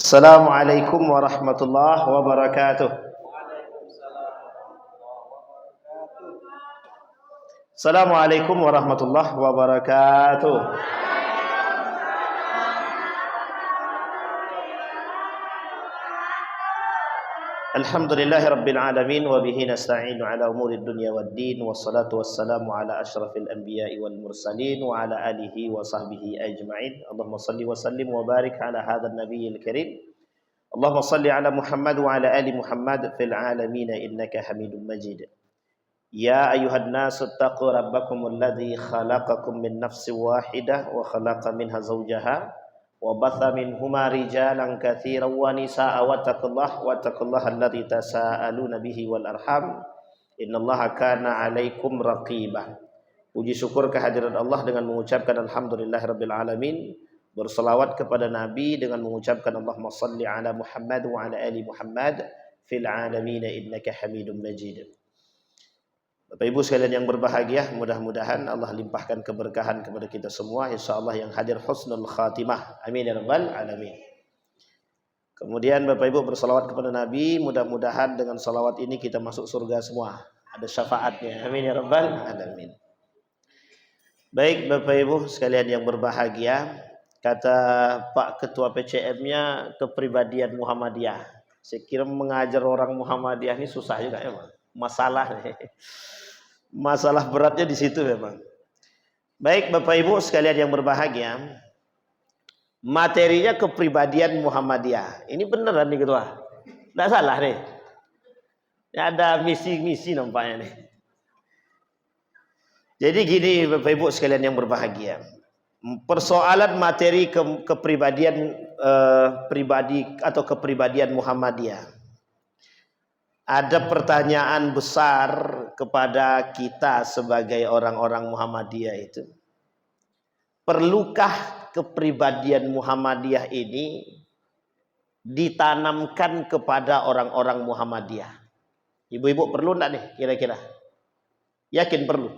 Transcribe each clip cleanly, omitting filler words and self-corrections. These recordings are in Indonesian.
Assalamualaikum warahmatullahi wabarakatuh. Assalamualaikum warahmatullahi wabarakatuh. Alhamdulillahi rabbil alamin wa bihi nasta'inu ala umurid dunya waddin wassalatu wassalamu ala asyrafil anbiya'i wal mursalin wa ala alihi wa sahbihi ajma'in. Allahumma salli wa sallim wa barik ala hadzal nabiyil karim. Allahumma salli ala Muhammad wa ala ali Muhammad fil alamin innaka Hamidum Majid. Ya ayuhan nasu taqu rabbakumul ladzi khalaqakum min nafsin wahidah wa khalaqa minha zawjaha wa batha minhuma rijalan katsiran wa nisaa'a wattaqullaha alladzi tasaaluna bihi wal arham innallaha kana 'alaikum raqiba. Puji syukur kehadirat Allah dengan mengucapkan alhamdulillahirabbil alamin, berselawat kepada Nabi dengan mengucapkan Allahumma shalli ala Muhammad wa ala ali Muhammad fil alamin innaka Hamidum Majid. Bapak Ibu sekalian yang berbahagia, mudah-mudahan Allah limpahkan keberkahan kepada kita semua, insyaallah yang hadir husnul khatimah. Amin ya rabbal alamin. Kemudian Bapak Ibu bersalawat kepada Nabi, mudah-mudahan dengan salawat ini kita masuk surga semua. Ada syafaatnya. Amin ya rabbal alamin. Baik Bapak Ibu sekalian yang berbahagia, kata Pak Ketua PCM-nya kepribadian Muhammadiyah. Saya kira mengajar orang Muhammadiyah ini susah juga ya, Bang. Masalah beratnya di situ memang. Baik Bapak Ibu sekalian yang berbahagia, materinya kepribadian Muhammadiyah. Ini beneran nih Ketua, tidak salah nih. Ya, ada misi-misi nampaknya nih. Jadi gini Bapak Ibu sekalian yang berbahagia, persoalan materi kepribadian pribadi atau kepribadian Muhammadiyah. Ada pertanyaan besar kepada kita sebagai orang-orang Muhammadiyah itu. Perlukah kepribadian Muhammadiyah ini ditanamkan kepada orang-orang Muhammadiyah? Ibu-ibu perlu enggak nih kira-kira? Yakin perlu?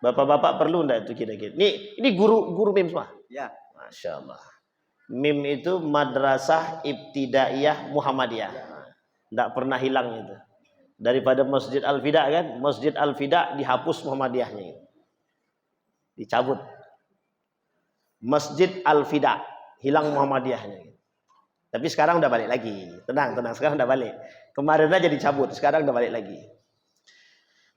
Bapak-bapak perlu enggak itu kira-kira? Ini guru MIM semua? Ya. Masya Allah. MIM itu Madrasah Ibtidaiyah Muhammadiyah. Tidak pernah hilang itu. Daripada Masjid Al-Fida kan, Masjid Al-Fida dihapus Muhammadiyahnya, dicabut. Masjid Al-Fida hilang Muhammadiyahnya. Tapi sekarang udah balik lagi. Tenang, sekarang udah balik. Kemarin aja dicabut, sekarang udah balik lagi.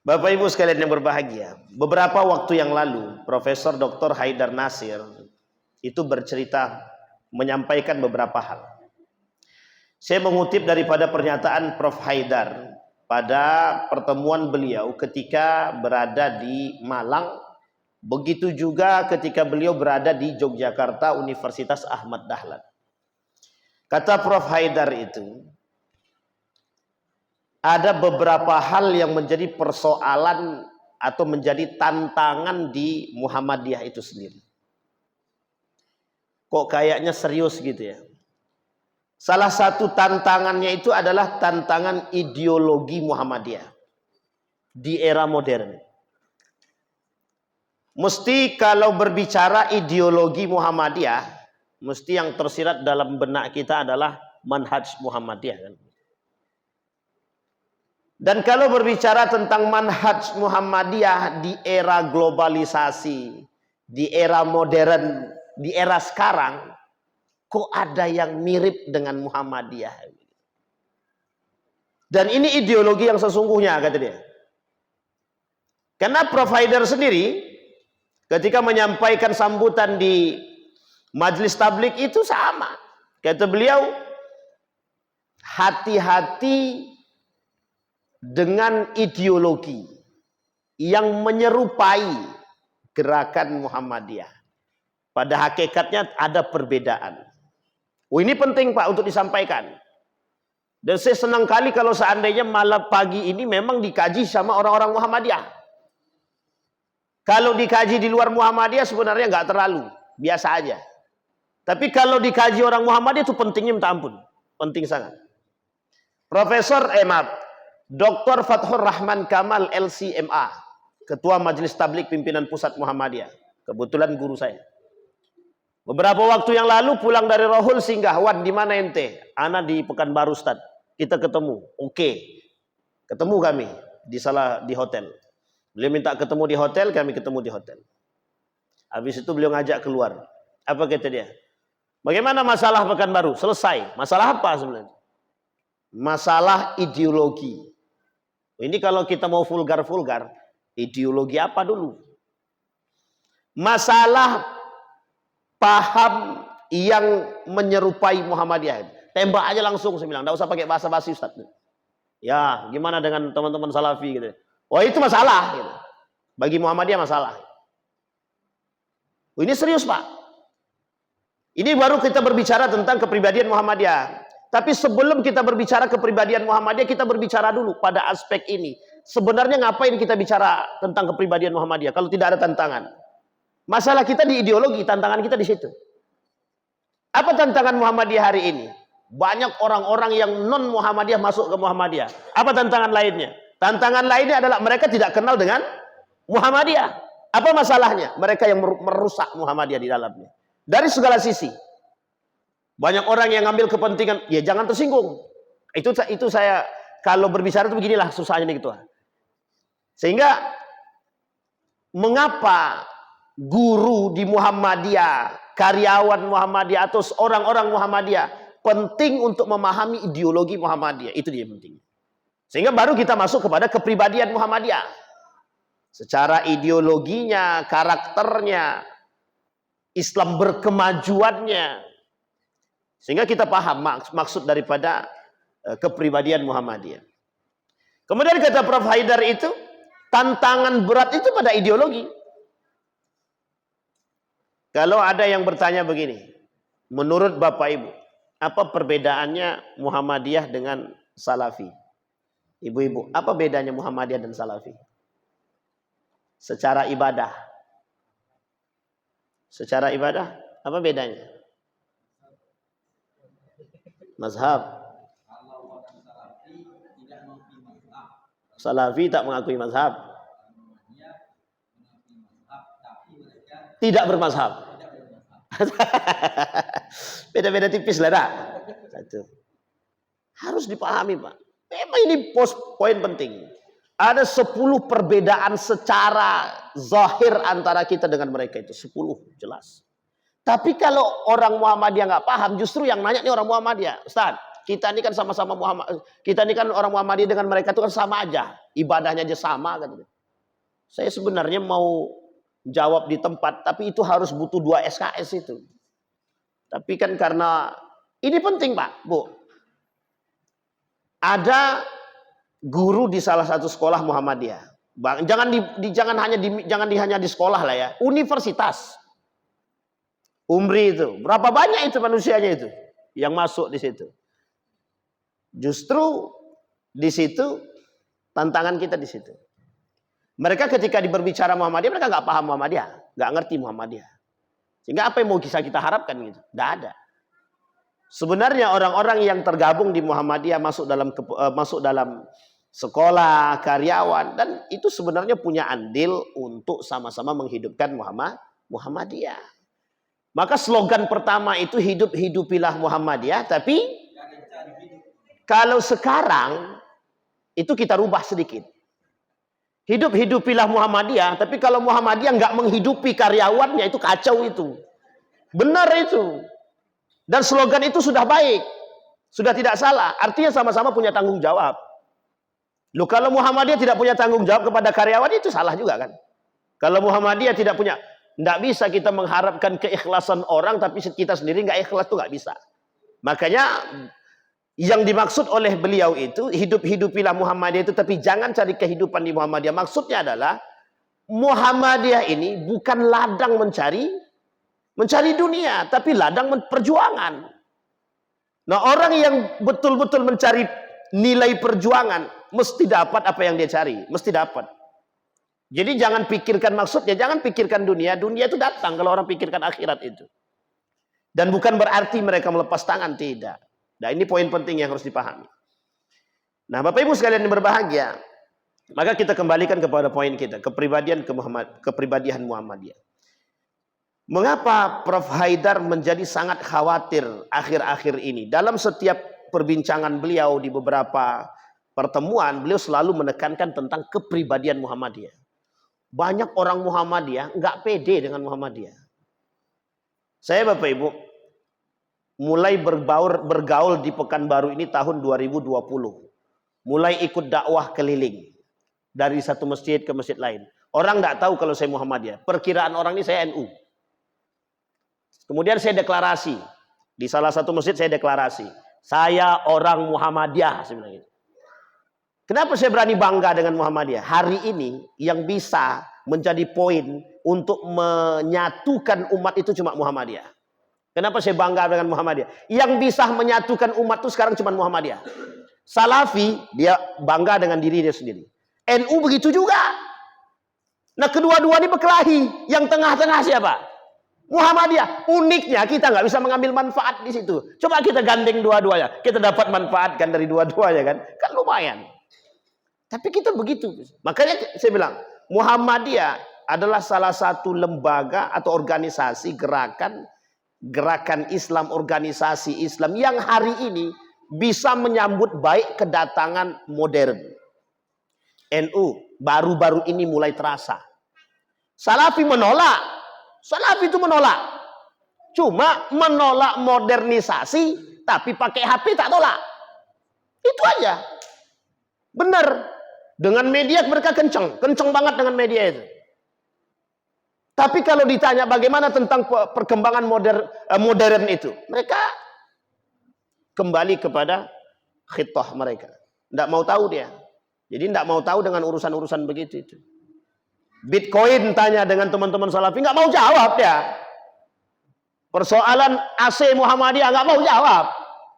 Bapak Ibu sekalian yang berbahagia, beberapa waktu yang lalu Profesor Dr. Haidar Nasir itu bercerita, menyampaikan beberapa hal. Saya mengutip daripada pernyataan Prof. Haidar pada pertemuan beliau ketika berada di Malang, begitu juga ketika beliau berada di Yogyakarta Universitas Ahmad Dahlan. Kata Prof. Haidar itu, ada beberapa hal yang menjadi persoalan atau menjadi tantangan di Muhammadiyah itu sendiri. Kok kayaknya serius gitu ya. Salah satu tantangannya itu adalah tantangan ideologi Muhammadiyah di era modern. Mesti kalau berbicara ideologi Muhammadiyah, mesti yang tersirat dalam benak kita adalah manhaj Muhammadiyah kan? Dan kalau berbicara tentang manhaj Muhammadiyah di era globalisasi, di era modern, di era sekarang, kok ada yang mirip dengan Muhammadiyah. Dan ini ideologi yang sesungguhnya, kata dia. Karena Prof. Haidar sendiri ketika menyampaikan sambutan di majelis tablik itu sama. Kata beliau, hati-hati dengan ideologi yang menyerupai gerakan Muhammadiyah. Pada hakikatnya ada perbedaan. Oh, ini penting Pak untuk disampaikan. Dan saya senang kali kalau seandainya malam pagi ini memang dikaji sama orang-orang Muhammadiyah. Kalau dikaji di luar Muhammadiyah sebenarnya nggak terlalu, biasa aja. Tapi kalau dikaji orang Muhammadiyah itu pentingnya minta ampun. Penting sangat. Dr. Fathur Rahman Kamal LCMA, Ketua Majelis Tablik Pimpinan Pusat Muhammadiyah. Kebetulan guru saya. Beberapa waktu yang lalu pulang dari Rohul singgah, Wan di mana ente? Ana di Pekanbaru Ustaz. Kita ketemu. Oke. Ketemu kami di hotel. Beliau minta ketemu di hotel, kami ketemu di hotel. Habis itu beliau ngajak keluar. Apa kata dia? Bagaimana masalah Pekanbaru? Selesai. Masalah apa sebenarnya? Masalah ideologi. Ini kalau kita mau vulgar-vulgar, ideologi apa dulu? Masalah paham yang menyerupai Muhammadiyah. Tembak aja langsung, saya bilang. Tidak usah pakai bahasa basi Ustaz. Ya, gimana dengan teman-teman Salafi gitu. Oh itu masalah. Gitu. Bagi Muhammadiyah masalah. Oh, ini serius Pak. Ini baru kita berbicara tentang kepribadian Muhammadiyah. Tapi sebelum kita berbicara kepribadian Muhammadiyah, kita berbicara dulu pada aspek ini. Sebenarnya ngapain kita bicara tentang kepribadian Muhammadiyah kalau tidak ada tantangan? Masalah kita di ideologi, tantangan kita di situ. Apa tantangan Muhammadiyah hari ini? Banyak orang-orang yang non Muhammadiyah masuk ke Muhammadiyah. Apa tantangan lainnya? Tantangan lainnya adalah mereka tidak kenal dengan Muhammadiyah. Apa masalahnya? Mereka yang merusak Muhammadiyah di dalamnya. Dari segala sisi. Banyak orang yang ngambil kepentingan, ya jangan tersinggung. Itu saya kalau berbicara itu beginilah susahnya nih gitu. Sehingga mengapa guru di Muhammadiyah, karyawan Muhammadiyah atau orang-orang Muhammadiyah penting untuk memahami ideologi Muhammadiyah. Itu dia penting. Sehingga baru kita masuk kepada kepribadian Muhammadiyah. Secara ideologinya, karakternya, Islam berkemajuannya. Sehingga kita paham maksud daripada kepribadian Muhammadiyah. Kemudian kata Prof. Haidar itu, tantangan berat itu pada ideologi. Kalau ada yang bertanya begini, menurut Bapak Ibu, apa perbedaannya Muhammadiyah dengan Salafi? Ibu-ibu, apa bedanya Muhammadiyah dan Salafi? Secara ibadah. Secara ibadah, apa bedanya? Mazhab. Salafi tak mengakui mazhab. Tidak bermazhab. Beda-beda tipis lah dah. Satu. Harus dipahami Pak. Memang ini poin penting. Ada 10 perbedaan secara zahir antara kita dengan mereka itu. 10 jelas. Tapi kalau orang Muhammadiyah nggak paham, justru yang nanya nih orang Muhammadiyah. Ustaz, kita ini kan sama-sama Muhammad. Kita ini kan orang Muhammadiyah dengan mereka itu kan sama aja. Ibadahnya aja sama kan. Saya sebenarnya mau jawab di tempat, tapi itu harus butuh 2 SKS itu. Tapi kan karena ini penting Pak, Bu. Ada guru di salah satu sekolah Muhammadiyah. Jangan hanya di sekolah lah ya, universitas. Umri itu, berapa banyak itu manusianya itu yang masuk di situ. Justru di situ tantangan kita di situ. Mereka ketika berbicara Muhammadiyah, mereka nggak paham Muhammadiyah, nggak ngerti Muhammadiyah. Sehingga apa yang mau kita harapkan gitu? Nggak ada. Sebenarnya orang-orang yang tergabung di Muhammadiyah masuk dalam sekolah, karyawan, dan itu sebenarnya punya andil untuk sama-sama menghidupkan Muhammadiyah. Maka slogan pertama itu hidupilah Muhammadiyah, tapi kalau sekarang itu kita rubah sedikit. Hidupilah Muhammadiyah, tapi kalau Muhammadiyah nggak menghidupi karyawannya itu kacau itu. Benar itu. Dan slogan itu sudah baik. Sudah tidak salah. Artinya sama-sama punya tanggung jawab. Loh, kalau Muhammadiyah tidak punya tanggung jawab kepada karyawan itu salah juga kan. Kalau Muhammadiyah tidak punya, nggak bisa kita mengharapkan keikhlasan orang tapi kita sendiri nggak ikhlas tuh nggak bisa. Makanya yang dimaksud oleh beliau itu hidupilah Muhammadiyah itu, tapi jangan cari kehidupan di Muhammadiyah. Maksudnya adalah Muhammadiyah ini bukan ladang mencari dunia, tapi ladang perjuangan. Nah, orang yang betul-betul mencari nilai perjuangan mesti dapat apa yang dia cari, mesti dapat. Jadi jangan pikirkan maksudnya, jangan pikirkan dunia. Dunia itu datang kalau orang pikirkan akhirat itu. Dan bukan berarti mereka melepas tangan, tidak. Nah, ini poin penting yang harus dipahami. Nah, Bapak Ibu sekalian yang berbahagia, maka kita kembalikan kepada poin kita, kepribadian Muhammadiyah. Mengapa Prof. Haidar menjadi sangat khawatir akhir-akhir ini? Dalam setiap perbincangan beliau di beberapa pertemuan, beliau selalu menekankan tentang kepribadian Muhammadiyah. Banyak orang Muhammadiyah nggak pede dengan Muhammadiyah. Saya Bapak Ibu mulai bergaul di Pekanbaru ini tahun 2020. Mulai ikut dakwah keliling dari satu masjid ke masjid lain. Orang nggak tahu kalau saya Muhammadiyah. Perkiraan orang ini saya NU. Kemudian saya deklarasi. Di salah satu masjid saya deklarasi. Saya orang Muhammadiyah sebenarnya. Kenapa saya berani bangga dengan Muhammadiyah? Hari ini yang bisa menjadi poin untuk menyatukan umat itu cuma Muhammadiyah. Kenapa saya bangga dengan Muhammadiyah? Yang bisa menyatukan umat itu sekarang cuma Muhammadiyah. Salafi, dia bangga dengan diri dia sendiri. NU begitu juga. Nah kedua-dua ini berkelahi. Yang tengah-tengah siapa? Muhammadiyah. Uniknya kita nggak bisa mengambil manfaat di situ. Coba kita gandeng dua-duanya. Kita dapat manfaat kan dari dua-duanya kan? Kan lumayan. Tapi kita begitu. Makanya saya bilang, Muhammadiyah adalah salah satu lembaga atau organisasi gerakan Islam, organisasi Islam yang hari ini bisa menyambut baik kedatangan modern. NU baru-baru ini mulai terasa. Salafi menolak. Salafi itu menolak. Cuma menolak modernisasi, tapi pakai HP tak tolak. Itu aja. Benar. Dengan media mereka kenceng banget dengan media itu. Tapi kalau ditanya bagaimana tentang perkembangan modern itu, mereka kembali kepada khitah mereka. Tidak mau tahu dia. Jadi tidak mau tahu dengan urusan-urusan begitu itu. Bitcoin tanya dengan teman-teman Salafi, nggak mau jawab dia. Persoalan AC Muhammadiyah nggak mau jawab.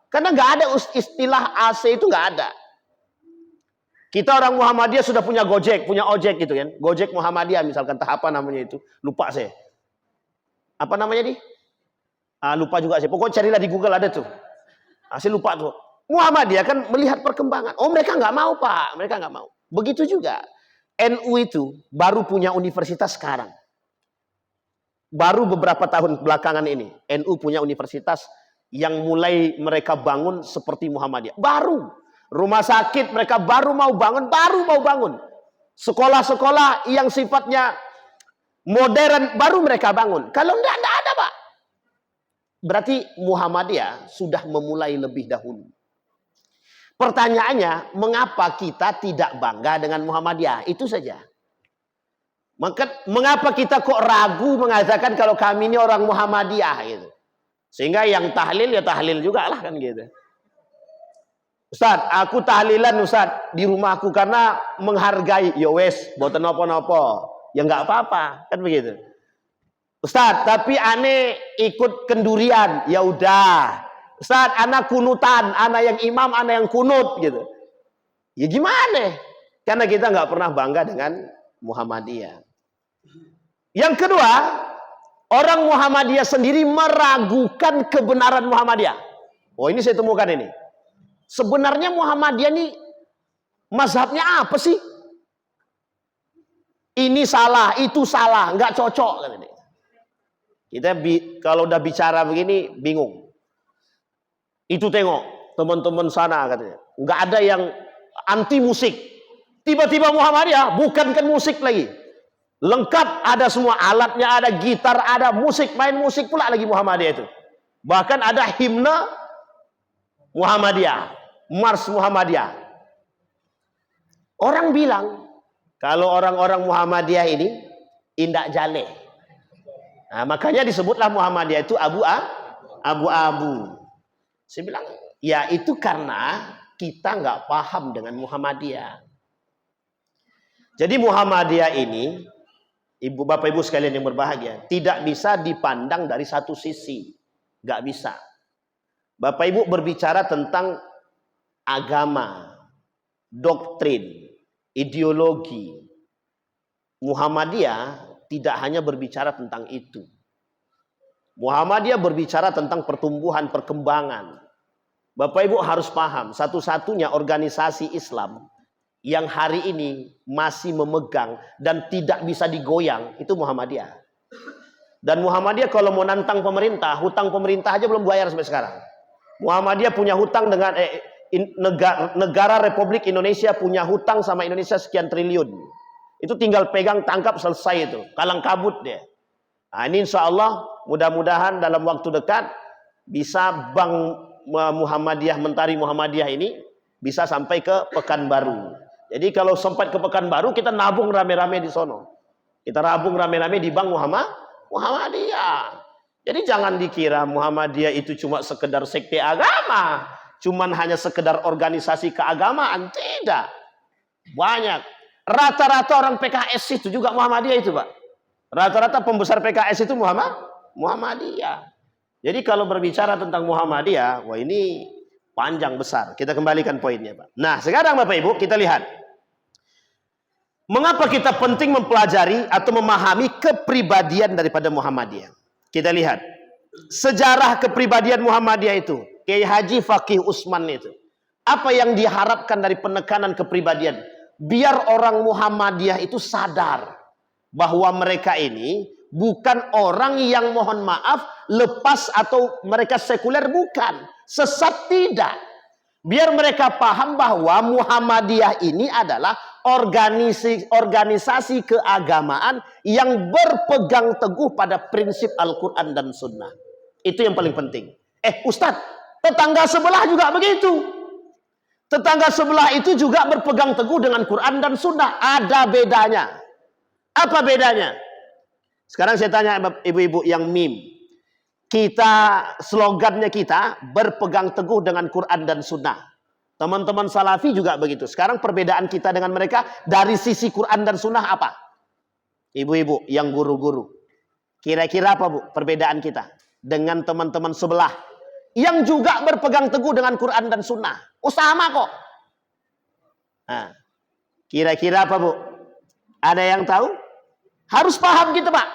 Karena nggak ada istilah AC itu nggak ada. Kita orang Muhammadiyah sudah punya Gojek, punya ojek gitu kan. Gojek Muhammadiyah misalkan, apa namanya itu? Lupa saya. Apa namanya nih? Lupa juga saya. Pokoknya carilah di Google ada tuh. Saya lupa tuh. Muhammadiyah kan melihat perkembangan. Oh mereka nggak mau Pak, mereka nggak mau. Begitu juga. NU itu baru punya universitas sekarang. Baru beberapa tahun belakangan ini. NU punya universitas yang mulai mereka bangun seperti Muhammadiyah. Baru. Rumah sakit mereka baru mau bangun. Sekolah-sekolah yang sifatnya modern baru mereka bangun. Kalau enggak ada Pak. Berarti Muhammadiyah sudah memulai lebih dahulu. Pertanyaannya, mengapa kita tidak bangga dengan Muhammadiyah? Itu saja. Mengapa kita kok ragu mengatakan kalau kami ini orang Muhammadiyah gitu. Sehingga yang tahlil ya tahlil juga lah kan gitu. Ustaz, aku tahlilan Ustaz di rumahku karena menghargai ya wes, boten napa-napa. Ya enggak apa-apa, kan begitu. Ustaz, tapi ane ikut kendurian, ya udah. Ustaz, anak kunutan, anak yang imam, anak yang kunut gitu. Ya gimana? Karena kita nggak pernah bangga dengan Muhammadiyah. Yang kedua, orang Muhammadiyah sendiri meragukan kebenaran Muhammadiyah. Oh ini saya temukan ini. Sebenarnya Muhammadiyah ini mazhabnya apa sih? Ini salah, itu salah, nggak cocok. Kita kalau udah bicara begini bingung. Itu tengok teman-teman sana katanya. Nggak ada yang anti musik. Tiba-tiba Muhammadiyah bukankan musik lagi. Lengkap ada semua alatnya, ada gitar, ada musik, main musik pula lagi Muhammadiyah itu. Bahkan ada himne Muhammadiyah, Mars Muhammadiyah. Orang bilang kalau orang-orang Muhammadiyah ini indak jale. Nah, makanya disebutlah Muhammadiyah itu abu-abu. Saya bilang, ya itu karena kita nggak paham dengan Muhammadiyah. Jadi Muhammadiyah ini, Bapak Ibu sekalian yang berbahagia, tidak bisa dipandang dari satu sisi. Nggak bisa. Bapak Ibu berbicara tentang agama, doktrin, ideologi. Muhammadiyah tidak hanya berbicara tentang itu. Muhammadiyah berbicara tentang pertumbuhan, perkembangan. Bapak Ibu harus paham, satu-satunya organisasi Islam yang hari ini masih memegang dan tidak bisa digoyang, itu Muhammadiyah. Dan Muhammadiyah kalau mau nantang pemerintah, hutang pemerintah aja belum bayar sampai sekarang. Muhammadiyah punya hutang dengan negara Republik Indonesia punya hutang sama Indonesia sekian triliun. Itu tinggal pegang tangkap selesai itu. Kalang kabut dia. Nah, ini insya Allah mudah-mudahan dalam waktu dekat bisa Bank Muhammadiyah, Mentari Muhammadiyah ini bisa sampai ke Pekanbaru. Jadi kalau sempat ke Pekanbaru kita nabung rame-rame di sono. Kita nabung rame-rame di Bank Muhammadiyah. Jadi jangan dikira Muhammadiyah itu cuma sekedar sekte agama, cuman hanya sekedar organisasi keagamaan, tidak. Banyak. Rata-rata orang PKS itu juga Muhammadiyah itu, Pak. Rata-rata pembesar PKS itu Muhammadiyah. Jadi kalau berbicara tentang Muhammadiyah, wah ini panjang besar. Kita kembalikan poinnya, Pak. Nah, sekarang Bapak Ibu kita lihat. Mengapa kita penting mempelajari atau memahami kepribadian daripada Muhammadiyah? Kita lihat sejarah kepribadian Muhammadiyah itu, Kiai Haji Fakih Usman itu. Apa yang diharapkan dari penekanan kepribadian? Biar orang Muhammadiyah itu sadar bahwa mereka ini bukan orang yang mohon maaf lepas atau mereka sekuler, bukan. Sesat, tidak. Biar mereka paham bahwa Muhammadiyah ini adalah organisasi keagamaan yang berpegang teguh pada prinsip Al-Quran dan Sunnah. Itu yang paling penting. Ustadz, tetangga sebelah juga begitu. Tetangga sebelah itu juga berpegang teguh dengan Quran dan Sunnah. Ada bedanya. Apa bedanya? Sekarang saya tanya ibu-ibu yang mim. Slogannya kita berpegang teguh dengan Quran dan Sunnah. Teman-teman Salafi juga begitu. Sekarang perbedaan kita dengan mereka dari sisi Quran dan Sunnah apa? Ibu-ibu yang guru-guru. Kira-kira apa, Bu, perbedaan kita dengan teman-teman sebelah yang juga berpegang teguh dengan Quran dan Sunnah? Oh, sama kok. Nah, kira-kira apa, Bu? Ada yang tahu? Harus paham gitu, Pak.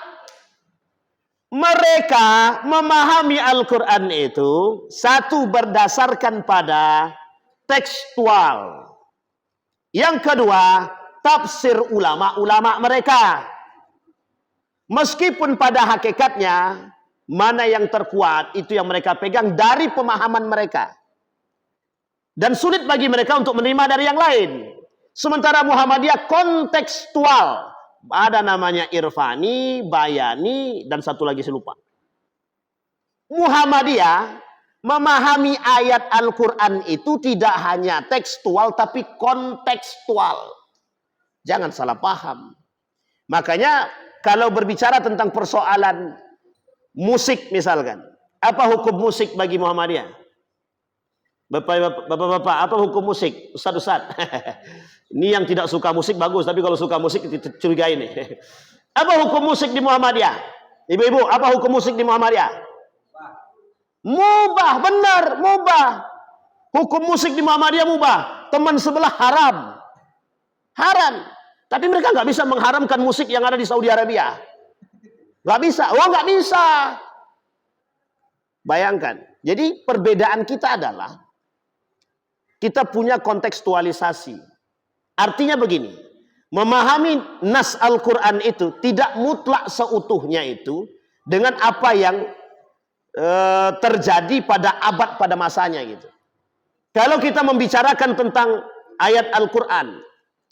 Mereka memahami Al-Quran itu satu berdasarkan pada tekstual. Yang kedua, tafsir ulama-ulama mereka. Meskipun pada hakikatnya mana yang terkuat itu yang mereka pegang dari pemahaman mereka. Dan sulit bagi mereka untuk menerima dari yang lain. Sementara Muhammadiyah kontekstual. Ada namanya Irfani, Bayani, dan satu lagi saya lupa. Muhammadiyah memahami ayat Al-Quran itu tidak hanya tekstual tapi kontekstual. Jangan salah paham. Makanya kalau berbicara tentang persoalan musik misalkan, apa hukum musik bagi Muhammadiyah? Bapak-bapak, apa hukum musik? Ustaz-ustaz. Ini yang tidak suka musik bagus, tapi kalau suka musik curiga ini. Apa hukum musik di Muhammadiyah? Ibu-ibu, apa hukum musik di Muhammadiyah? Mubah, benar, mubah. Hukum musik di Muhammadiyah mubah. Teman sebelah haram. Haram. Tapi mereka nggak bisa mengharamkan musik yang ada di Saudi Arabia. Nggak bisa. Oh, nggak bisa. Bayangkan. Jadi perbedaan kita adalah kita punya kontekstualisasi. Artinya begini. Memahami nas Al-Quran itu tidak mutlak seutuhnya itu dengan apa yang terjadi pada abad pada masanya gitu. Kalau kita membicarakan tentang ayat Al-Quran,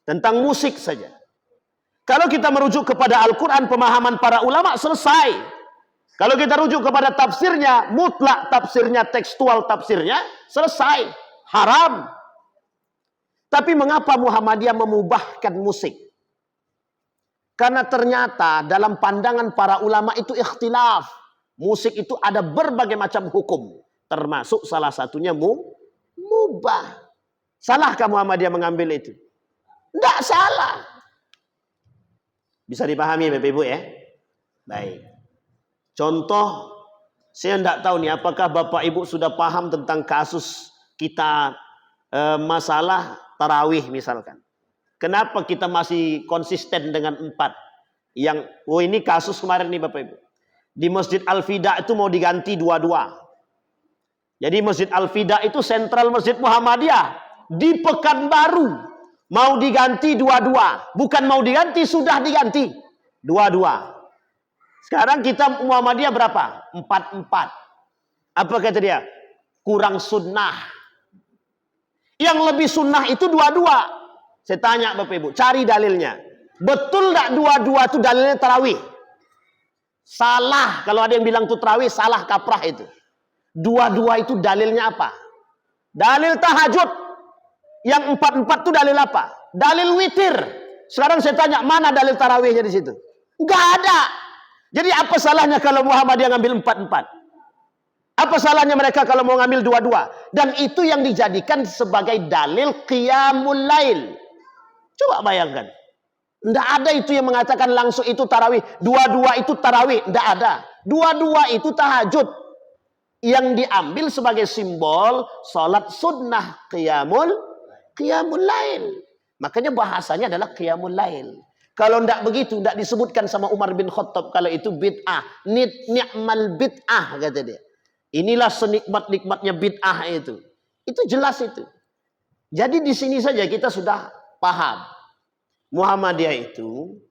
tentang musik saja. Kalau kita merujuk kepada Al-Quran, pemahaman para ulama selesai. Kalau kita rujuk kepada tafsirnya, mutlak tafsirnya, tekstual tafsirnya, selesai. Haram. Tapi mengapa Muhammadiyah memubahkan musik? Karena ternyata dalam pandangan para ulama itu ikhtilaf. Musik itu ada berbagai macam hukum. Termasuk salah satunya mubah. Salahkah Muhammadiyah mengambil itu? Tidak salah. Bisa dipahami Bapak Ibu ya? Baik. Contoh, saya tidak tahu nih apakah Bapak Ibu sudah paham tentang kasus kita masalah tarawih misalkan. Kenapa kita masih konsisten dengan 4? Ini kasus kemarin nih Bapak Ibu. Di Masjid Al-Fida itu mau diganti 2-2. Jadi Masjid Al-Fida itu sentral Masjid Muhammadiyah. Di Pekanbaru. Mau diganti 2-2. Bukan mau diganti, sudah diganti. 2-2. Sekarang kita Muhammadiyah berapa? 44. Apa kata dia? Kurang sunnah. Yang lebih sunnah itu dua-dua. Saya tanya Bapak Ibu, cari dalilnya. Betul tak dua-dua itu dalilnya tarawih? Salah. Kalau ada yang bilang itu tarawih, salah kaprah itu. Dua-dua itu dalilnya apa? Dalil tahajud. Yang 44 itu dalil apa? Dalil witir. Sekarang saya tanya, mana dalil tarawihnya di situ? Enggak ada. Jadi apa salahnya kalau Muhammadiyah ngambil 44? Apa salahnya mereka kalau mau ngambil dua-dua? Dan itu yang dijadikan sebagai dalil qiyamul lail. Coba bayangkan. Tidak ada itu yang mengatakan langsung itu tarawih. Dua-dua itu tarawih. Tidak ada. Dua-dua itu tahajud. Yang diambil sebagai simbol salat sunnah qiyamul lail. Makanya bahasanya adalah qiyamul lail. Kalau tidak begitu, tidak disebutkan sama Umar bin Khattab kalau itu bid'ah. Ni'mal bid'ah, kata dia. Inilah senikmat-nikmatnya bid'ah itu. Itu jelas itu. Jadi di sini saja kita sudah paham. Muhammadiyah itu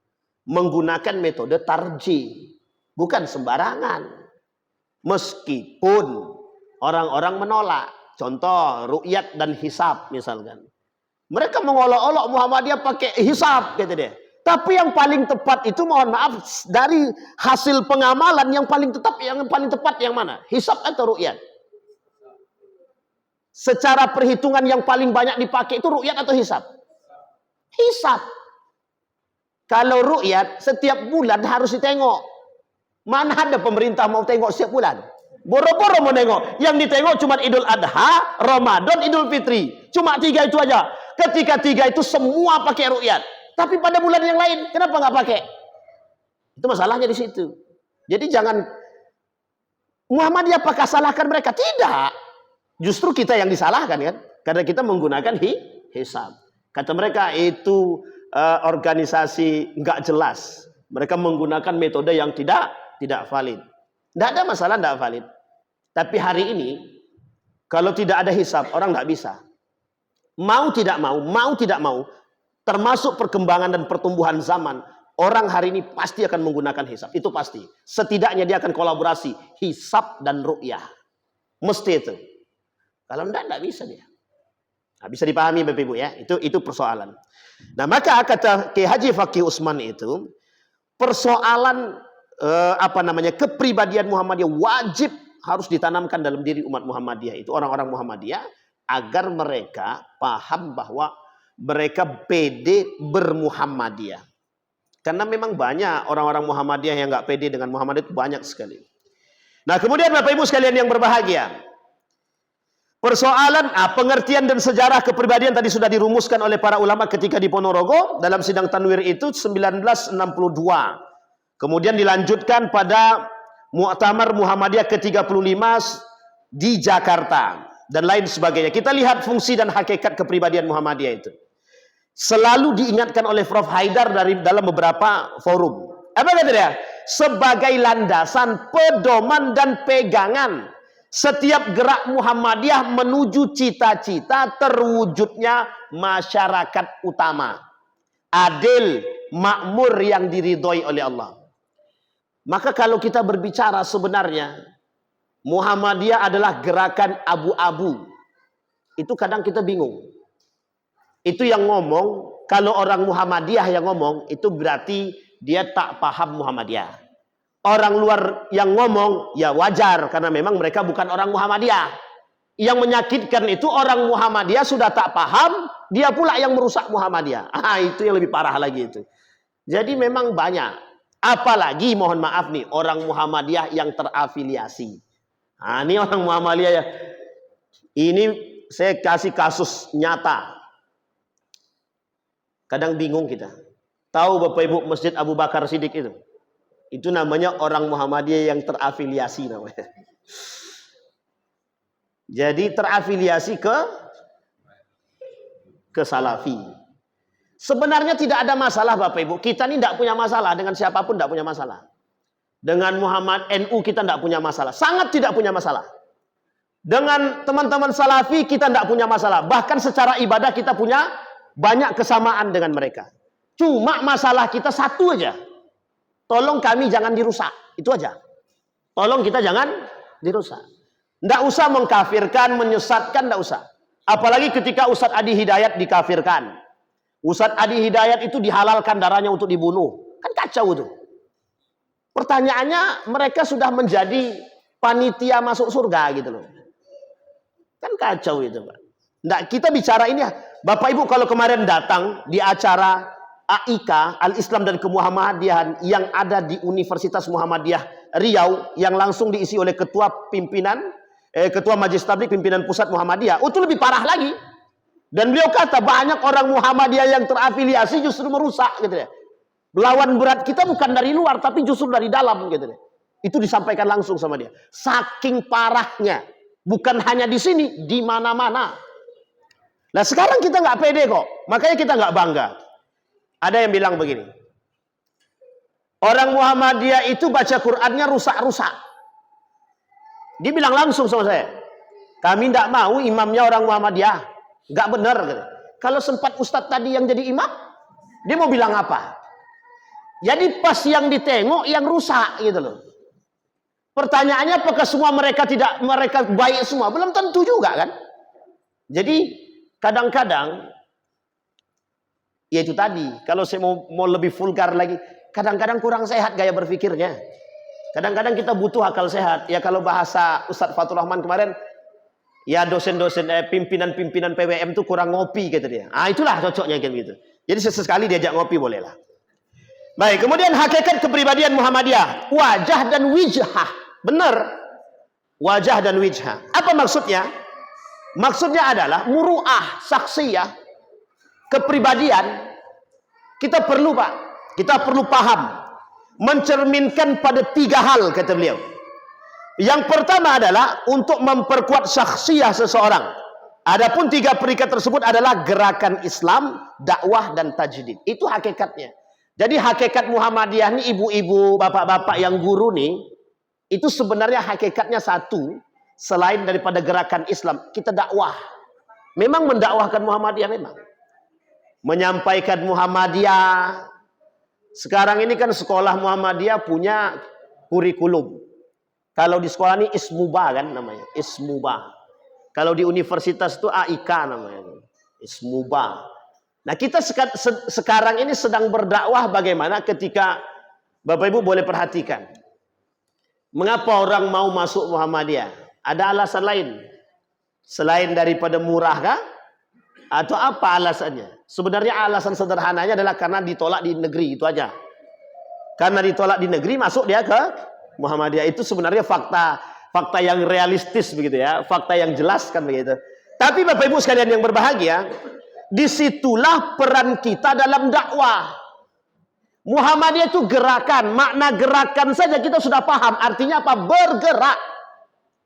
menggunakan metode tarjih. Bukan sembarangan. Meskipun orang-orang menolak. Contoh, ru'yat dan hisab misalkan. Mereka mengolok-olok Muhammadiyah pakai hisab, kata dia. Tapi yang paling tepat itu, mohon maaf, dari hasil pengamalan yang paling tepat yang mana? Hisab atau ru'yat? Secara perhitungan yang paling banyak dipakai itu ru'yat atau hisab? Hisab. Kalau ru'yat setiap bulan harus ditengok. Mana ada pemerintah mau tengok setiap bulan? Boro-boro mau nengok. Yang ditengok cuma Idul Adha, Ramadan, Idul Fitri. Cuma 3 itu aja. Ketika 3 itu semua pakai ru'yat. Tapi pada bulan yang lain, kenapa nggak pakai? Itu masalahnya di situ. Jadi jangan Muhammadiyah apakah salahkan mereka? Tidak. Justru kita yang disalahkan kan? Karena kita menggunakan hisab. Kata mereka itu organisasi nggak jelas. Mereka menggunakan metode yang tidak valid. Tidak ada masalah tidak valid. Tapi hari ini kalau tidak ada hisab orang nggak bisa. Mau tidak mau. Termasuk perkembangan dan pertumbuhan zaman, orang hari ini pasti akan menggunakan hisab. Itu pasti. Setidaknya dia akan kolaborasi hisab dan ru'yah. Mesti itu. Kalau tidak bisa dia. Nah, bisa dipahami Bapak Ibu ya. Itu persoalan. Nah, maka kata Kiai Haji Fakih Usman itu, persoalan kepribadian Muhammadiyah wajib harus ditanamkan dalam diri umat Muhammadiyah itu, orang-orang Muhammadiyah, agar mereka paham bahwa mereka pede bermuhammadiyah. Karena memang banyak orang-orang Muhammadiyah yang nggak pede dengan Muhammadiyah itu banyak sekali. Nah, kemudian Bapak Ibu sekalian yang berbahagia, persoalan pengertian dan sejarah kepribadian tadi sudah dirumuskan oleh para ulama ketika di Ponorogo dalam sidang Tanwir itu 1962. Kemudian dilanjutkan pada Muktamar Muhammadiyah ke-35 di Jakarta dan lain sebagainya. Kita lihat fungsi dan hakikat kepribadian Muhammadiyah itu. Selalu diingatkan oleh Prof. Haidar dalam beberapa forum. Apa kata dia? Sebagai landasan, pedoman dan pegangan setiap gerak Muhammadiyah menuju cita-cita terwujudnya masyarakat utama, adil, makmur yang diridhoi oleh Allah. Maka kalau kita berbicara sebenarnya Muhammadiyah adalah gerakan abu-abu, itu kadang kita bingung. Itu yang ngomong, kalau orang Muhammadiyah yang ngomong, itu berarti dia tak paham Muhammadiyah. Orang luar yang ngomong, ya wajar, karena memang mereka bukan orang Muhammadiyah. Yang menyakitkan itu orang Muhammadiyah sudah tak paham, dia pula yang merusak Muhammadiyah. Itu yang lebih parah lagi itu. Jadi memang banyak. Apalagi mohon maaf nih, orang Muhammadiyah yang terafiliasi. Ini orang Muhammadiyah ya. Ini saya kasih kasus nyata. Kadang bingung kita. Tahu Bapak Ibu Masjid Abu Bakar Siddiq itu? Itu namanya orang Muhammadiyah yang terafiliasi namanya. Jadi terafiliasi ke Salafi. Sebenarnya tidak ada masalah Bapak Ibu. Kita ini tidak punya masalah dengan siapapun, tidak punya masalah. Dengan Muhammad NU kita tidak punya masalah. Sangat tidak punya masalah. Dengan teman-teman Salafi kita tidak punya masalah. Bahkan secara ibadah kita punya banyak kesamaan dengan mereka. Cuma masalah kita satu aja. tolong kami jangan dirusak. Itu aja. Tolong kita jangan dirusak. Nggak usah mengkafirkan, menyesatkan, nggak usah. Apalagi ketika Ustadz Adi Hidayat dikafirkan. Ustadz Adi Hidayat itu dihalalkan darahnya untuk dibunuh. Kan kacau itu. Pertanyaannya, mereka sudah menjadi panitia masuk surga gitu loh. Kan kacau itu, Pak. Nggak, kita bicara ini, Bapak Ibu kalau kemarin datang di acara AIK, Al-Islam dan Kemuhammadiyahan yang ada di Universitas Muhammadiyah Riau, yang langsung diisi oleh ketua Majelis Tabligh pimpinan pusat Muhammadiyah, itu lebih parah lagi. Dan beliau kata banyak orang Muhammadiyah yang terafiliasi justru merusak gitu ya. Lawan berat kita bukan dari luar tapi justru dari dalam gitu ya. Itu disampaikan langsung sama dia. Saking parahnya, bukan hanya di sini, di mana-mana. Nah sekarang kita nggak pede kok, makanya kita nggak bangga. Ada yang bilang begini, orang Muhammadiyah itu baca Qur'annya rusak-rusak. Dia bilang langsung sama saya, kami tidak mau imamnya orang Muhammadiyah, nggak benar. Gitu. Kalau sempat Ustadz tadi yang jadi imam, dia mau bilang apa? Jadi pas yang ditengok yang rusak gitu loh. Pertanyaannya apakah semua mereka baik semua? Belum tentu juga kan. Jadi kadang-kadang ya itu tadi, kalau saya mau lebih vulgar lagi, kadang-kadang kurang sehat gaya berpikirnya. Kadang-kadang kita butuh akal sehat. Ya kalau bahasa Ustadz Fathur Rahman kemarin, ya dosen-dosen pimpinan-pimpinan PWM itu kurang ngopi gitu dia. Ah itulah cocoknya kayak gitu. Jadi sesekali diajak ngopi bolehlah. Baik, kemudian hakikat kepribadian Muhammadiyah, wajah dan wijhah. Benar. Wajah dan wijhah. Apa maksudnya? Maksudnya adalah muru'ah, saksiyah, kepribadian. Kita perlu Pak, kita perlu paham. Mencerminkan pada 3 hal kata beliau. Yang pertama adalah untuk memperkuat saksiyah seseorang. Adapun 3 perikat tersebut adalah gerakan Islam, dakwah dan tajdid. Itu hakikatnya. Jadi hakikat Muhammadiyah ini ibu-ibu, bapak-bapak yang guru nih, itu sebenarnya hakikatnya satu, selain daripada gerakan Islam, kita dakwah. Memang mendakwahkan Muhammadiyah memang. Menyampaikan Muhammadiyah. Sekarang ini kan sekolah Muhammadiyah punya kurikulum. Kalau di sekolah ini Ismuba kan namanya, Ismuba. Kalau di universitas itu AIK namanya, Ismuba. Nah kita sekarang ini sedang berdakwah bagaimana ketika Bapak Ibu boleh perhatikan. Mengapa orang mau masuk Muhammadiyah? Ada alasan lain. Selain daripada murah kah? Atau apa alasannya? Sebenarnya alasan sederhananya adalah karena ditolak di negeri, itu aja. Karena ditolak di negeri, masuk dia ke Muhammadiyah. Itu sebenarnya fakta yang realistis begitu ya, fakta yang jelas kan begitu. Tapi Bapak Ibu sekalian yang berbahagia, disitulah peran kita dalam dakwah. Muhammadiyah itu gerakan, makna gerakan saja kita sudah paham. Artinya apa? Bergerak.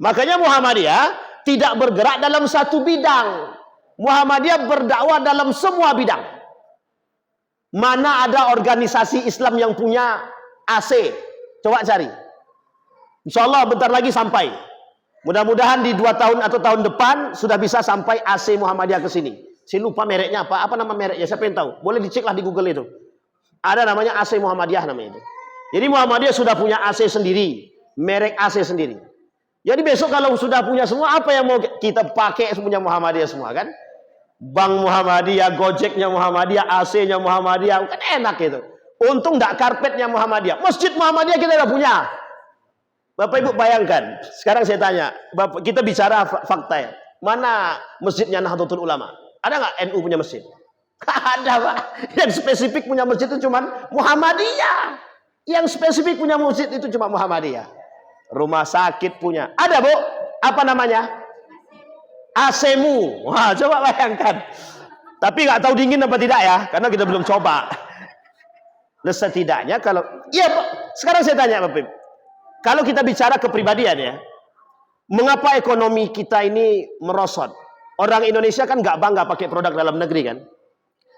Makanya Muhammadiyah tidak bergerak dalam satu bidang. Muhammadiyah berdakwah dalam semua bidang. Mana ada organisasi Islam yang punya AC? Coba cari. Insya Allah bentar lagi sampai. Mudah-mudahan di 2 tahun atau tahun depan sudah bisa sampai AC Muhammadiyah ke sini. Saya lupa mereknya apa. Apa nama mereknya? Siapa yang tahu? Boleh diceklah di Google itu. Ada namanya AC Muhammadiyah namanya itu. Jadi Muhammadiyah sudah punya AC sendiri. Merek AC sendiri. Jadi besok kalau sudah punya semua, apa yang mau kita pakai punya Muhammadiyah semua kan? Bank Muhammadiyah, Gojeknya Muhammadiyah, AC-nya Muhammadiyah, kan enak itu. Untung enggak karpetnya Muhammadiyah. Masjid Muhammadiyah kita udah punya. Bapak Ibu bayangkan, sekarang saya tanya, Bapak, kita bicara fakta ya. Mana masjidnya Nahdlatul Ulama? Ada nggak NU punya masjid? Ada Pak. Yang spesifik punya masjid itu cuma Muhammadiyah. Yang spesifik punya masjid itu cuma Muhammadiyah. Rumah sakit punya. Ada Bu? Apa namanya? AC-mu. Wah, coba bayangkan. Tapi nggak tahu dingin apa tidak ya, karena kita belum coba. Nah, setidaknya kalau, iya Pak. Sekarang saya tanya Bapak Ibu. Kalau kita bicara kepribadian ya, mengapa ekonomi kita ini merosot? Orang Indonesia kan nggak bangga pakai produk dalam negeri kan?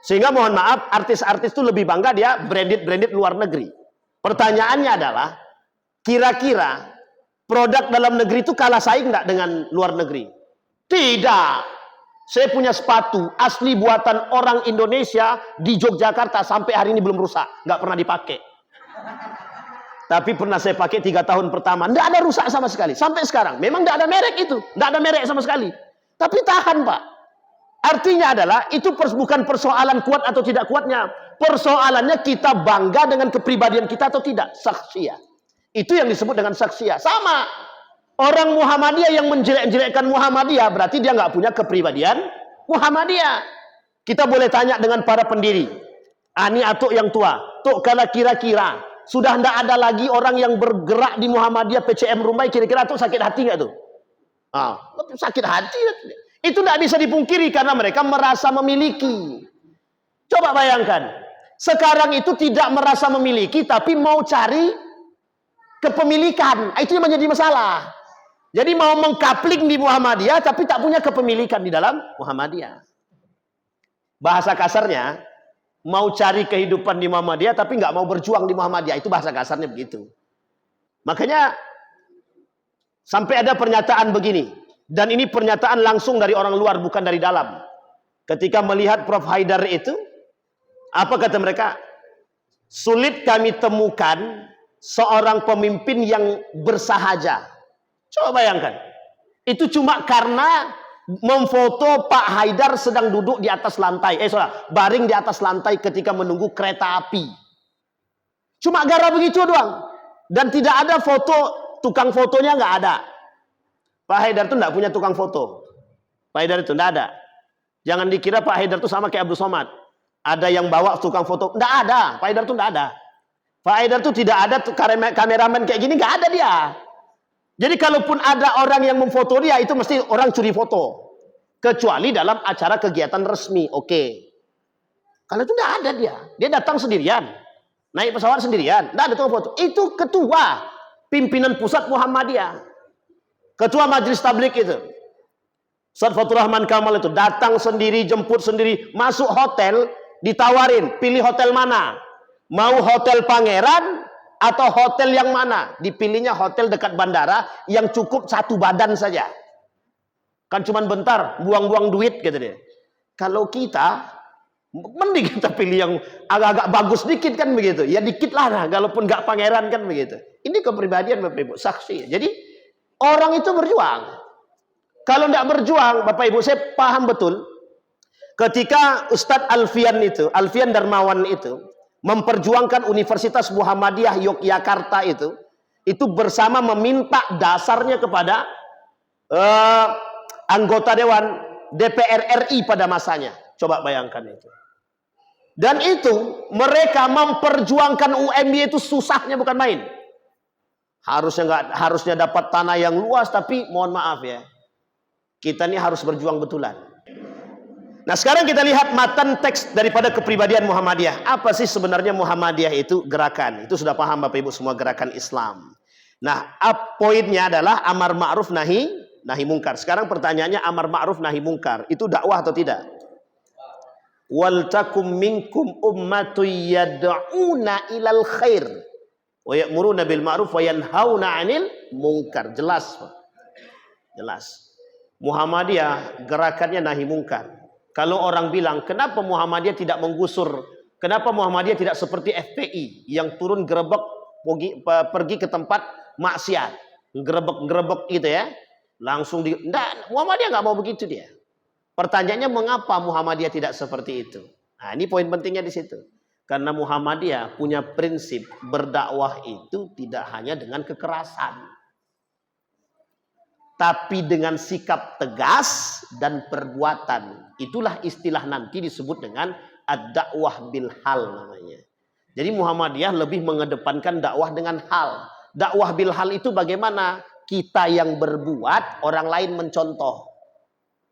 Sehingga mohon maaf, artis-artis itu lebih bangga dia branded luar negeri. Pertanyaannya adalah, kira-kira produk dalam negeri itu kalah saing nggak dengan luar negeri? Tidak. Saya punya sepatu asli buatan orang Indonesia di Yogyakarta sampai hari ini belum rusak, nggak pernah dipakai. Tapi pernah saya pakai 3 tahun pertama. Tidak ada rusak sama sekali. Sampai sekarang. Memang tidak ada merek itu. Tidak ada merek sama sekali. Tapi tahan, Pak. Artinya adalah, itu bukan persoalan kuat atau tidak kuatnya. Persoalannya kita bangga dengan kepribadian kita atau tidak. Saksiyah. Itu yang disebut dengan saksiyah. Sama. Orang Muhammadiyah yang menjelek-jelekkan Muhammadiyah, berarti dia nggak punya kepribadian Muhammadiyah. Kita boleh tanya dengan para pendiri. Ani atuk yang tua. Tuk, kalau kira-kira sudah tidak ada lagi orang yang bergerak di Muhammadiyah PCM Rumbai, kira-kira tuh sakit hati nggak tuh? Sakit hati. Itu tidak bisa dipungkiri karena mereka merasa memiliki. Coba bayangkan. Sekarang itu tidak merasa memiliki, tapi mau cari kepemilikan. Itu yang menjadi masalah. Jadi mau mengkapling di Muhammadiyah, tapi tak punya kepemilikan di dalam Muhammadiyah. Bahasa kasarnya, mau cari kehidupan di Muhammadiyah tapi nggak mau berjuang di Muhammadiyah. Itu bahasa kasarnya begitu. Makanya sampai ada pernyataan begini, dan ini pernyataan langsung dari orang luar, bukan dari dalam. Ketika melihat Prof. Haidar itu, apa kata mereka? Sulit kami temukan seorang pemimpin yang bersahaja. Coba bayangkan. Itu cuma karena memfoto Pak Haidar sedang duduk di atas lantai. Baring di atas lantai ketika menunggu kereta api. Cuma gara begitu doang. Dan tidak ada foto, tukang fotonya nggak ada. Pak Haidar itu nggak punya tukang foto. Pak Haidar itu nggak ada. Jangan dikira Pak Haidar itu sama kayak Abdul Somad. Ada yang bawa tukang foto. Nggak ada. Pak Haidar itu nggak ada. Pak Haidar itu tidak ada kameramen kayak gini. Nggak ada dia. Jadi kalaupun ada orang yang memfoto dia, itu mesti orang curi foto. Kecuali dalam acara kegiatan resmi. Oke. Kalau itu tidak ada dia. Dia datang sendirian. Naik pesawat sendirian. Tidak ada tukang foto. Itu ketua pimpinan pusat Muhammadiyah. Ketua majelis tablik itu. Ustaz Fathur Rahman Kamal itu. Datang sendiri, jemput sendiri. Masuk hotel, ditawarin. Pilih hotel mana? Mau hotel Pangeran atau hotel yang mana? Dipilihnya hotel dekat bandara yang cukup 1 badan saja. Kan cuman bentar, buang-buang duit gitu dia. Kalau kita, mending kita pilih yang agak-agak bagus dikit kan begitu. Ya dikit lah, kalaupun nggak Pangeran kan begitu. Ini kepribadian Bapak Ibu, saksi. Jadi orang itu berjuang. Kalau nggak berjuang, Bapak Ibu, saya paham betul. Ketika Ustadz Alfian Darmawan itu, memperjuangkan Universitas Muhammadiyah Yogyakarta itu bersama meminta dasarnya kepada anggota Dewan DPR RI pada masanya. Coba bayangkan itu. Dan itu mereka memperjuangkan UMY itu susahnya bukan main. Harusnya dapat tanah yang luas, tapi mohon maaf ya, kita ini harus berjuang betulan. Nah sekarang kita lihat matan teks daripada kepribadian Muhammadiyah. Apa sih sebenarnya Muhammadiyah itu gerakan? Itu sudah paham Bapak Ibu semua, gerakan Islam. Nah poinnya adalah amar ma'ruf nahi mungkar. Sekarang pertanyaannya, amar ma'ruf nahi mungkar itu dakwah atau tidak? Wal takum minkum ummatun yad'una ilal khair wa ya'muruna bil ma'ruf wa yanhauna 'anil munkar. Jelas, Pak. Jelas. Muhammadiyah gerakannya nahi mungkar. Kalau orang bilang, kenapa Muhammadiyah tidak menggusur? Kenapa Muhammadiyah tidak seperti FPI yang turun gerebek pergi ke tempat maksiat, gerebek gitu ya, langsung di. Nggak, Muhammadiyah nggak mau begitu dia. Pertanyaannya, mengapa Muhammadiyah tidak seperti itu? Nah, ini poin pentingnya di situ. Karena Muhammadiyah punya prinsip berdakwah itu tidak hanya dengan kekerasan, tapi dengan sikap tegas dan perbuatan. Itulah istilah nanti disebut dengan ad-dakwah bil hal namanya. Jadi Muhammadiyah lebih mengedepankan dakwah dengan hal. Dakwah bil hal itu bagaimana? Kita yang berbuat, orang lain mencontoh.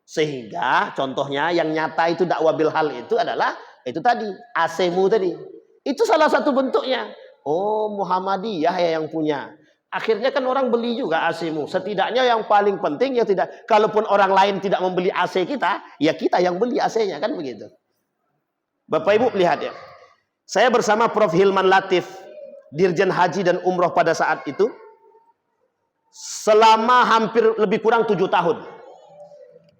Sehingga contohnya yang nyata itu dakwah bil hal itu adalah itu tadi, AC-mu tadi. Itu salah satu bentuknya. Oh, Muhammadiyah ya yang punya. Akhirnya kan orang beli juga AC-mu. Setidaknya yang paling penting ya tidak. Kalaupun orang lain tidak membeli AC kita, ya kita yang beli AC-nya kan begitu. Bapak Ibu lihat ya. Saya bersama Prof. Hilman Latif, Dirjen Haji dan Umroh pada saat itu, selama hampir lebih kurang 7 tahun.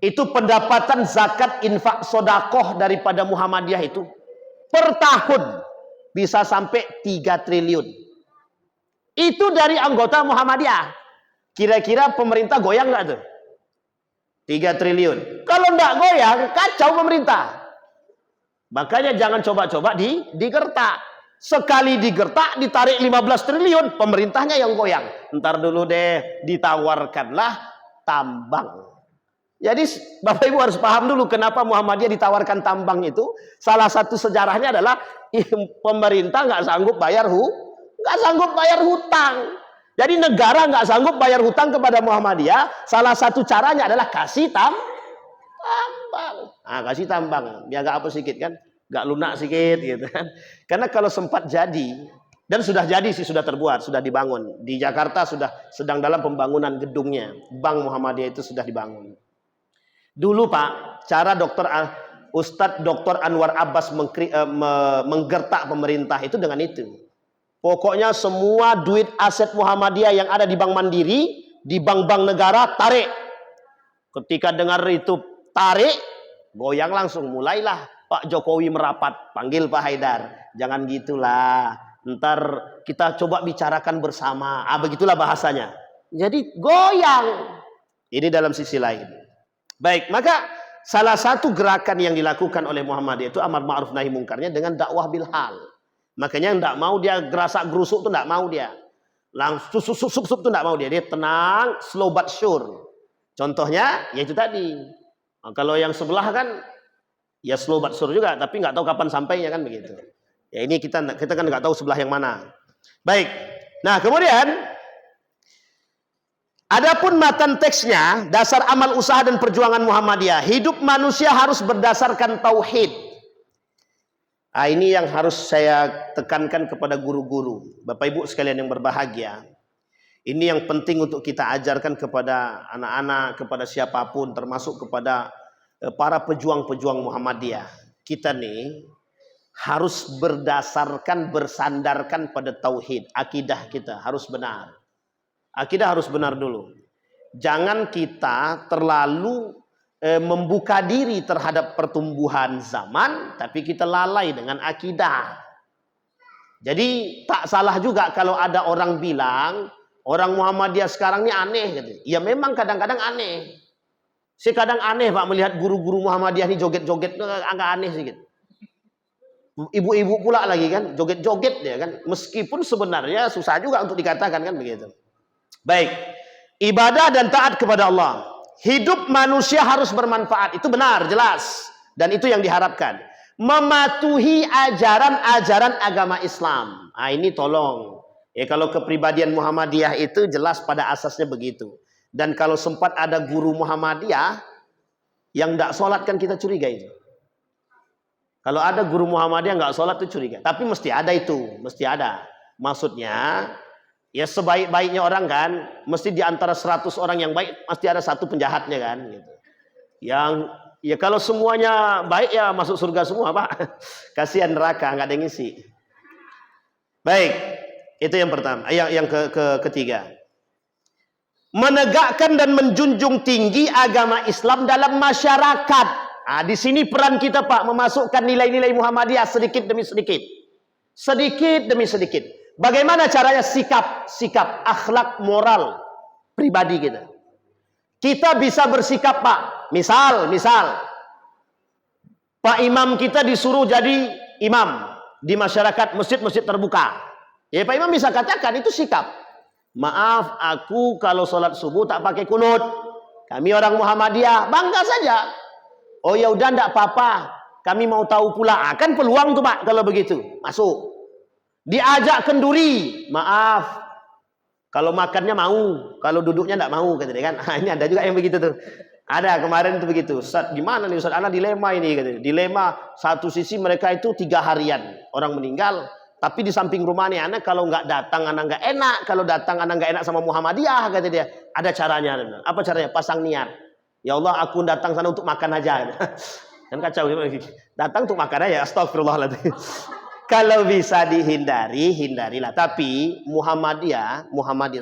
Itu pendapatan zakat infak sodakoh daripada Muhammadiyah itu per tahun bisa sampai 3 triliun. Itu dari anggota Muhammadiyah. Kira-kira pemerintah goyang nggak tuh? 3 triliun. Kalau nggak goyang, kacau pemerintah. Makanya jangan coba-coba digertak. Sekali digertak, ditarik 15 triliun, pemerintahnya yang goyang. Ntar dulu deh, ditawarkanlah tambang. Jadi Bapak Ibu harus paham dulu kenapa Muhammadiyah ditawarkan tambang itu. Salah satu sejarahnya adalah pemerintah nggak sanggup bayar hutang. Jadi negara nggak sanggup bayar hutang kepada Muhammadiyah. Salah satu caranya adalah kasih tambang. Kasih tambang, biar nggak apa sedikit kan, nggak lunak sedikit gitu kan. Karena kalau sempat jadi, dan sudah jadi sih, sudah terbuat, sudah dibangun di Jakarta, sudah sedang dalam pembangunan gedungnya. Bank Muhammadiyah itu sudah dibangun. Dulu Pak, cara Ustadz Dr. Anwar Abbas menggertak pemerintah itu dengan itu. Pokoknya semua duit aset Muhammadiyah yang ada di Bank Mandiri, di bank-bank negara, tarik. Ketika dengar itu tarik, goyang langsung. Mulailah Pak Jokowi merapat, panggil Pak Haidar. Jangan gitulah, ntar kita coba bicarakan bersama. Begitulah bahasanya. Jadi goyang. Ini dalam sisi lain. Baik, maka salah satu gerakan yang dilakukan oleh Muhammadiyah itu amar ma'ruf nahi mungkarnya dengan dakwah bil hal. Makanya enggak mau dia gerasak gerusuk tuh, enggak mau dia. Langsung sup tuh enggak mau dia. Dia tenang, slow but sure. Contohnya yaitu tadi. Nah, kalau yang sebelah kan ya slow but sure juga, tapi enggak tahu kapan sampainya kan begitu. Ya ini kita kan enggak tahu sebelah yang mana. Baik. Nah, kemudian adapun matan teksnya, dasar amal usaha dan perjuangan Muhammadiyah, hidup manusia harus berdasarkan tauhid. Ini yang harus saya tekankan kepada guru-guru, Bapak Ibu sekalian yang berbahagia. Ini yang penting untuk kita ajarkan kepada anak-anak, kepada siapapun, termasuk kepada para pejuang-pejuang Muhammadiyah. Kita nih harus bersandarkan pada tauhid. Akidah kita harus benar. Akidah harus benar dulu. Jangan kita terlalu membuka diri terhadap pertumbuhan zaman, tapi kita lalai dengan akidah. Jadi tak salah juga kalau ada orang bilang, orang Muhammadiyah sekarang ini aneh. Gitu. Ya memang kadang-kadang aneh. Saya kadang aneh Pak melihat guru-guru Muhammadiyah ini joget-joget, agak aneh sedikit. Ibu-ibu pula lagi kan, joget-joget ya kan. Meskipun sebenarnya susah juga untuk dikatakan kan begitu. Baik, ibadah dan taat kepada Allah. Hidup manusia harus bermanfaat. Itu benar, jelas. Dan itu yang diharapkan. Mematuhi ajaran-ajaran agama Islam. Ini tolong. Ya, kalau kepribadian Muhammadiyah itu jelas pada asasnya begitu. Dan kalau sempat ada guru Muhammadiyah yang tidak sholat kan kita curiga itu. Kalau ada guru Muhammadiyah nggak sholat itu curiga. Tapi mesti ada itu. Mesti ada. Maksudnya ya sebaik-baiknya orang kan, mesti di antara 100 orang yang baik, pasti ada satu penjahatnya kan. Gitu. Yang, ya kalau semuanya baik ya masuk surga semua Pak. Kasihan neraka, nggak ada yang ngisi. Baik, itu yang pertama. Yang ketiga. Menegakkan dan menjunjung tinggi agama Islam dalam masyarakat. Di sini peran kita Pak, memasukkan nilai-nilai Muhammadiyah sedikit demi sedikit. Sedikit demi sedikit. Bagaimana caranya sikap akhlak moral pribadi kita. Kita bisa bersikap Pak. Misal Pak imam kita disuruh jadi imam di masyarakat masjid-masjid terbuka. Ya Pak imam bisa katakan itu sikap. Maaf, aku kalau sholat subuh tak pakai kunut. Kami orang Muhammadiyah, bangga saja. Oh ya udah enggak apa-apa. Kami mau tahu pula. Kan peluang tuh Pak kalau begitu. Masuk. Diajak kenduri, maaf, kalau makannya mau, kalau duduknya enggak mau, kata dia kan. Ini ada juga yang begitu tuh. Ada kemarin itu begitu. Ustaz, gimana nih Ustaz? Anak dilema ini, katanya. Dilema satu sisi mereka itu 3 harian orang meninggal, tapi di samping rumah nih anak kalau nggak datang anak nggak enak, kalau datang anak nggak enak sama Muhammadiyah, kata dia. Ada caranya. Apa caranya? Pasang niat. Ya Allah, aku datang sana untuk makan aja. Kan kacau. Datang untuk makan aja. Astagfirullahaladzim. Kalau bisa dihindari, hindarilah. Tapi Muhammadiyah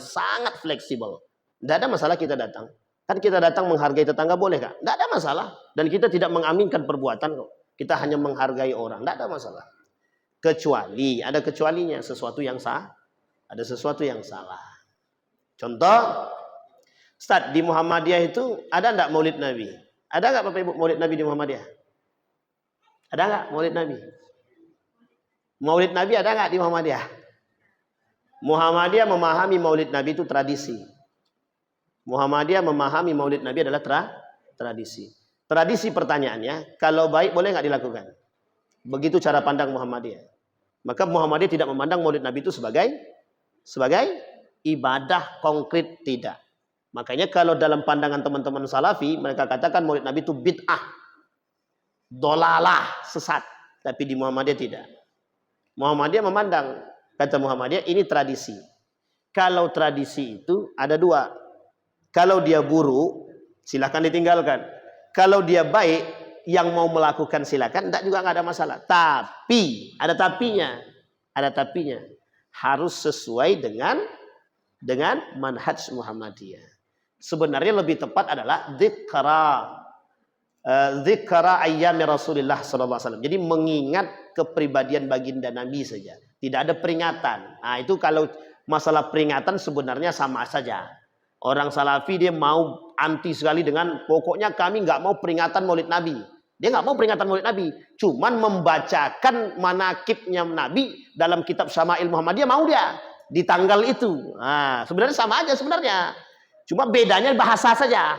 sangat fleksibel. Tidak ada masalah kita datang. Kan kita datang menghargai tetangga boleh Kak? Tidak ada masalah. Dan kita tidak mengaminkan perbuatan kok. Kita hanya menghargai orang. Tidak ada masalah. Kecuali, ada kecualinya. Sesuatu yang Ada sesuatu yang salah. Contoh, Ustaz, di Muhammadiyah itu ada enggak maulid Nabi? Ada enggak Bapak Ibu maulid Nabi di Muhammadiyah? Ada enggak maulid Nabi? Maulid Nabi ada enggak di Muhammadiyah? Muhammadiyah memahami maulid Nabi itu tradisi. Muhammadiyah memahami maulid Nabi adalah tradisi. Tradisi pertanyaannya, kalau baik boleh enggak dilakukan? Begitu cara pandang Muhammadiyah. Maka Muhammadiyah tidak memandang maulid Nabi itu sebagai ibadah konkret, tidak. Makanya kalau dalam pandangan teman-teman Salafi, mereka katakan maulid Nabi itu bid'ah, dolalah, sesat. Tapi di Muhammadiyah tidak. Muhammadiyah memandang, kata Muhammadiyah, ini tradisi. Kalau tradisi itu ada dua. Kalau dia buruk, silakan ditinggalkan. Kalau dia baik, yang mau melakukan silakan, enggak juga enggak ada masalah. Tapi, ada tapinya. Ada tapinya. Harus sesuai dengan manhaj Muhammadiyah. Sebenarnya lebih tepat adalah dzikra ayyami Rasulullah sallallahu alaihi wasallam. Jadi mengingat kepribadian baginda Nabi saja. Tidak ada peringatan. Nah, itu kalau masalah peringatan sebenarnya sama saja. Orang Salafi dia mau anti sekali dengan pokoknya kami nggak mau peringatan Maulid Nabi. Dia nggak mau peringatan Maulid Nabi. Cuman membacakan manakibnya Nabi dalam kitab Syama'il Muhammadiyah mau dia di tanggal itu. Nah, sebenarnya sama aja sebenarnya. Cuma bedanya bahasa saja.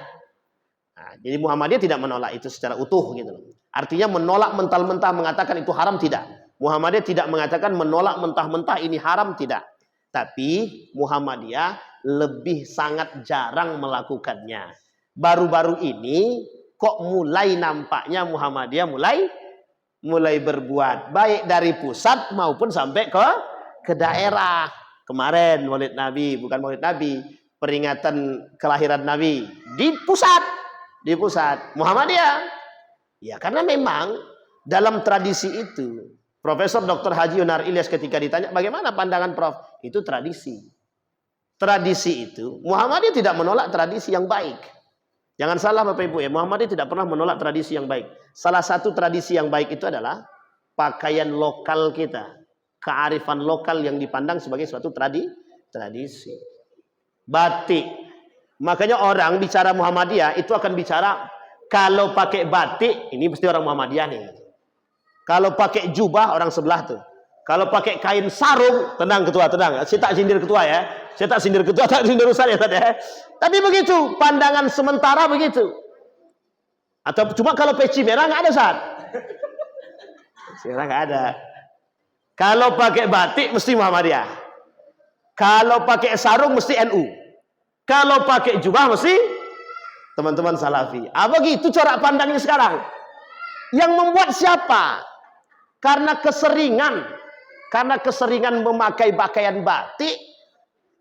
Nah, jadi Muhammadiyah tidak menolak itu secara utuh gitu. Artinya menolak mental-mentah mengatakan itu haram tidak. Muhammadiyah tidak mengatakan menolak mentah-mentah ini haram tidak. Tapi Muhammadiyah lebih sangat jarang melakukannya. Baru-baru ini kok mulai nampaknya Muhammadiyah mulai berbuat baik dari pusat maupun sampai ke daerah. Kemarin Maulid Nabi, bukan Maulid Nabi, peringatan kelahiran Nabi di pusat Muhammadiyah. Ya, karena memang dalam tradisi itu Profesor Dr. Haji Yonar Ilyas ketika ditanya bagaimana pandangan Prof, itu tradisi. Tradisi itu Muhammadiyah tidak menolak tradisi yang baik. Jangan salah Bapak Ibu ya, Muhammadiyah tidak pernah menolak tradisi yang baik. Salah satu tradisi yang baik itu adalah pakaian lokal kita, kearifan lokal yang dipandang sebagai suatu tradisi. Batik. Makanya orang bicara Muhammadiyah itu akan bicara kalau pakai batik ini mesti orang Muhammadiyah nih. Kalau pakai jubah orang sebelah tuh. Kalau pakai kain sarung, tenang ketua, tenang. Saya tak sindir ketua ya. Saya tak sindir ketua, tak sindir Ustaz ya tadi ya. Tapi begitu, pandangan sementara begitu. Atau cuma kalau peci merah nggak ada Ustaz. Sekarang nggak ada. Kalau pakai batik mesti Muhammadiyah. Kalau pakai sarung mesti NU. Kalau pakai jubah mesti teman-teman Salafi. Begitu corak pandangnya sekarang. Yang membuat siapa? Karena keseringan memakai pakaian batik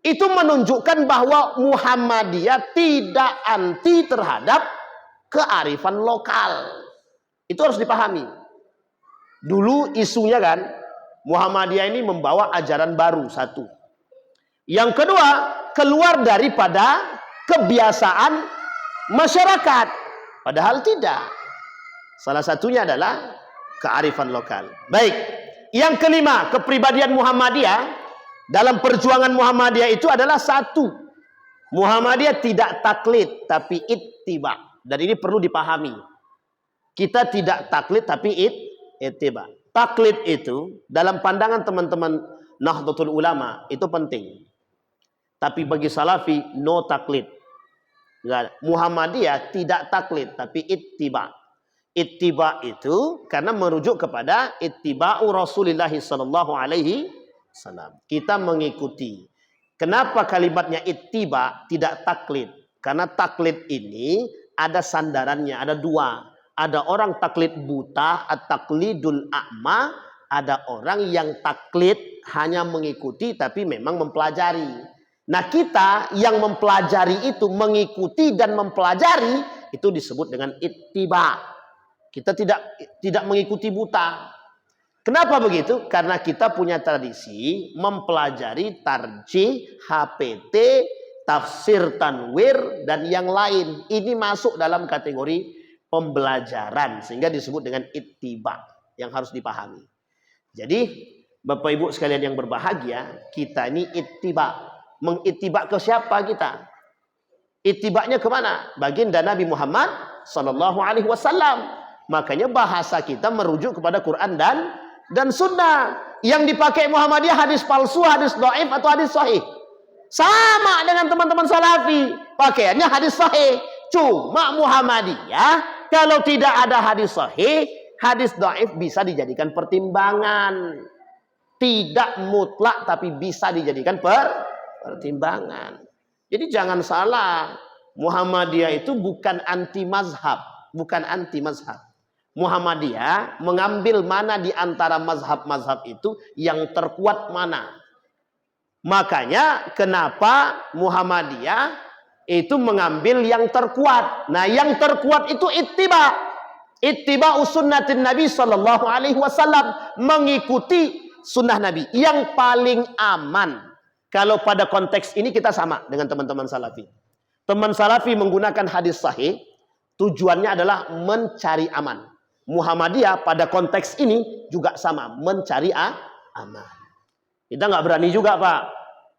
itu menunjukkan bahwa Muhammadiyah tidak anti terhadap kearifan lokal. Itu harus dipahami. Dulu isunya kan Muhammadiyah ini membawa ajaran baru satu. Yang kedua, keluar daripada kebiasaan masyarakat. Padahal tidak. Salah satunya adalah kearifan lokal. Baik. Yang kelima, kepribadian Muhammadiyah dalam perjuangan Muhammadiyah itu adalah satu. Muhammadiyah tidak taklid tapi ittiba. Dan ini perlu dipahami. Kita tidak taklid tapi ittiba. Taklid itu dalam pandangan teman-teman Nahdlatul Ulama itu penting. Tapi bagi Salafi no taklid. Muhammadiyah tidak taklid tapi ittiba. Ittiba itu karena merujuk kepada ittiba'u Rasulullah sallallahu alaihi wasallam. Kita mengikuti. Kenapa kalimatnya ittiba tidak taklid? Karena taklid ini ada sandarannya, ada dua. Ada orang taklid buta, at-taklidul a'ma, ada orang yang taklid hanya mengikuti tapi memang mempelajari. Nah, kita yang mempelajari itu mengikuti dan mempelajari itu disebut dengan ittiba. Kita tidak mengikuti buta. Kenapa begitu? Karena kita punya tradisi mempelajari tarjih, HPT, tafsir tanwir dan yang lain. Ini masuk dalam kategori pembelajaran sehingga disebut dengan ittiba yang harus dipahami. Jadi Bapak Ibu sekalian yang berbahagia, kita ini ittiba. Mengittiba ke siapa kita? Ittibanya kemana? Baginda Nabi Muhammad sallallahu alaihi wasallam. Makanya bahasa kita merujuk kepada Quran dan sunnah. Yang dipakai Muhammadiyah hadis palsu, hadis dhaif atau hadis sahih. Sama dengan teman-teman salafi, pakaiannya hadis sahih. Cuma Muhammadiyah kalau tidak ada hadis sahih, hadis dhaif bisa dijadikan pertimbangan. Tidak mutlak tapi bisa dijadikan pertimbangan. Jadi jangan salah, Muhammadiyah itu bukan anti mazhab, bukan anti mazhab. Muhammadiyah mengambil mana di antara mazhab-mazhab itu yang terkuat mana. Makanya kenapa Muhammadiyah itu mengambil yang terkuat. Nah, yang terkuat itu ittiba. Ittiba sunnatin Nabi sallallahu alaihi wasallam, mengikuti sunnah Nabi yang paling aman. Kalau pada konteks ini kita sama dengan teman-teman salafi. Teman salafi menggunakan hadis sahih, tujuannya adalah mencari aman. Muhammadiyah pada konteks ini juga sama, mencari aman. Kita nggak berani juga Pak,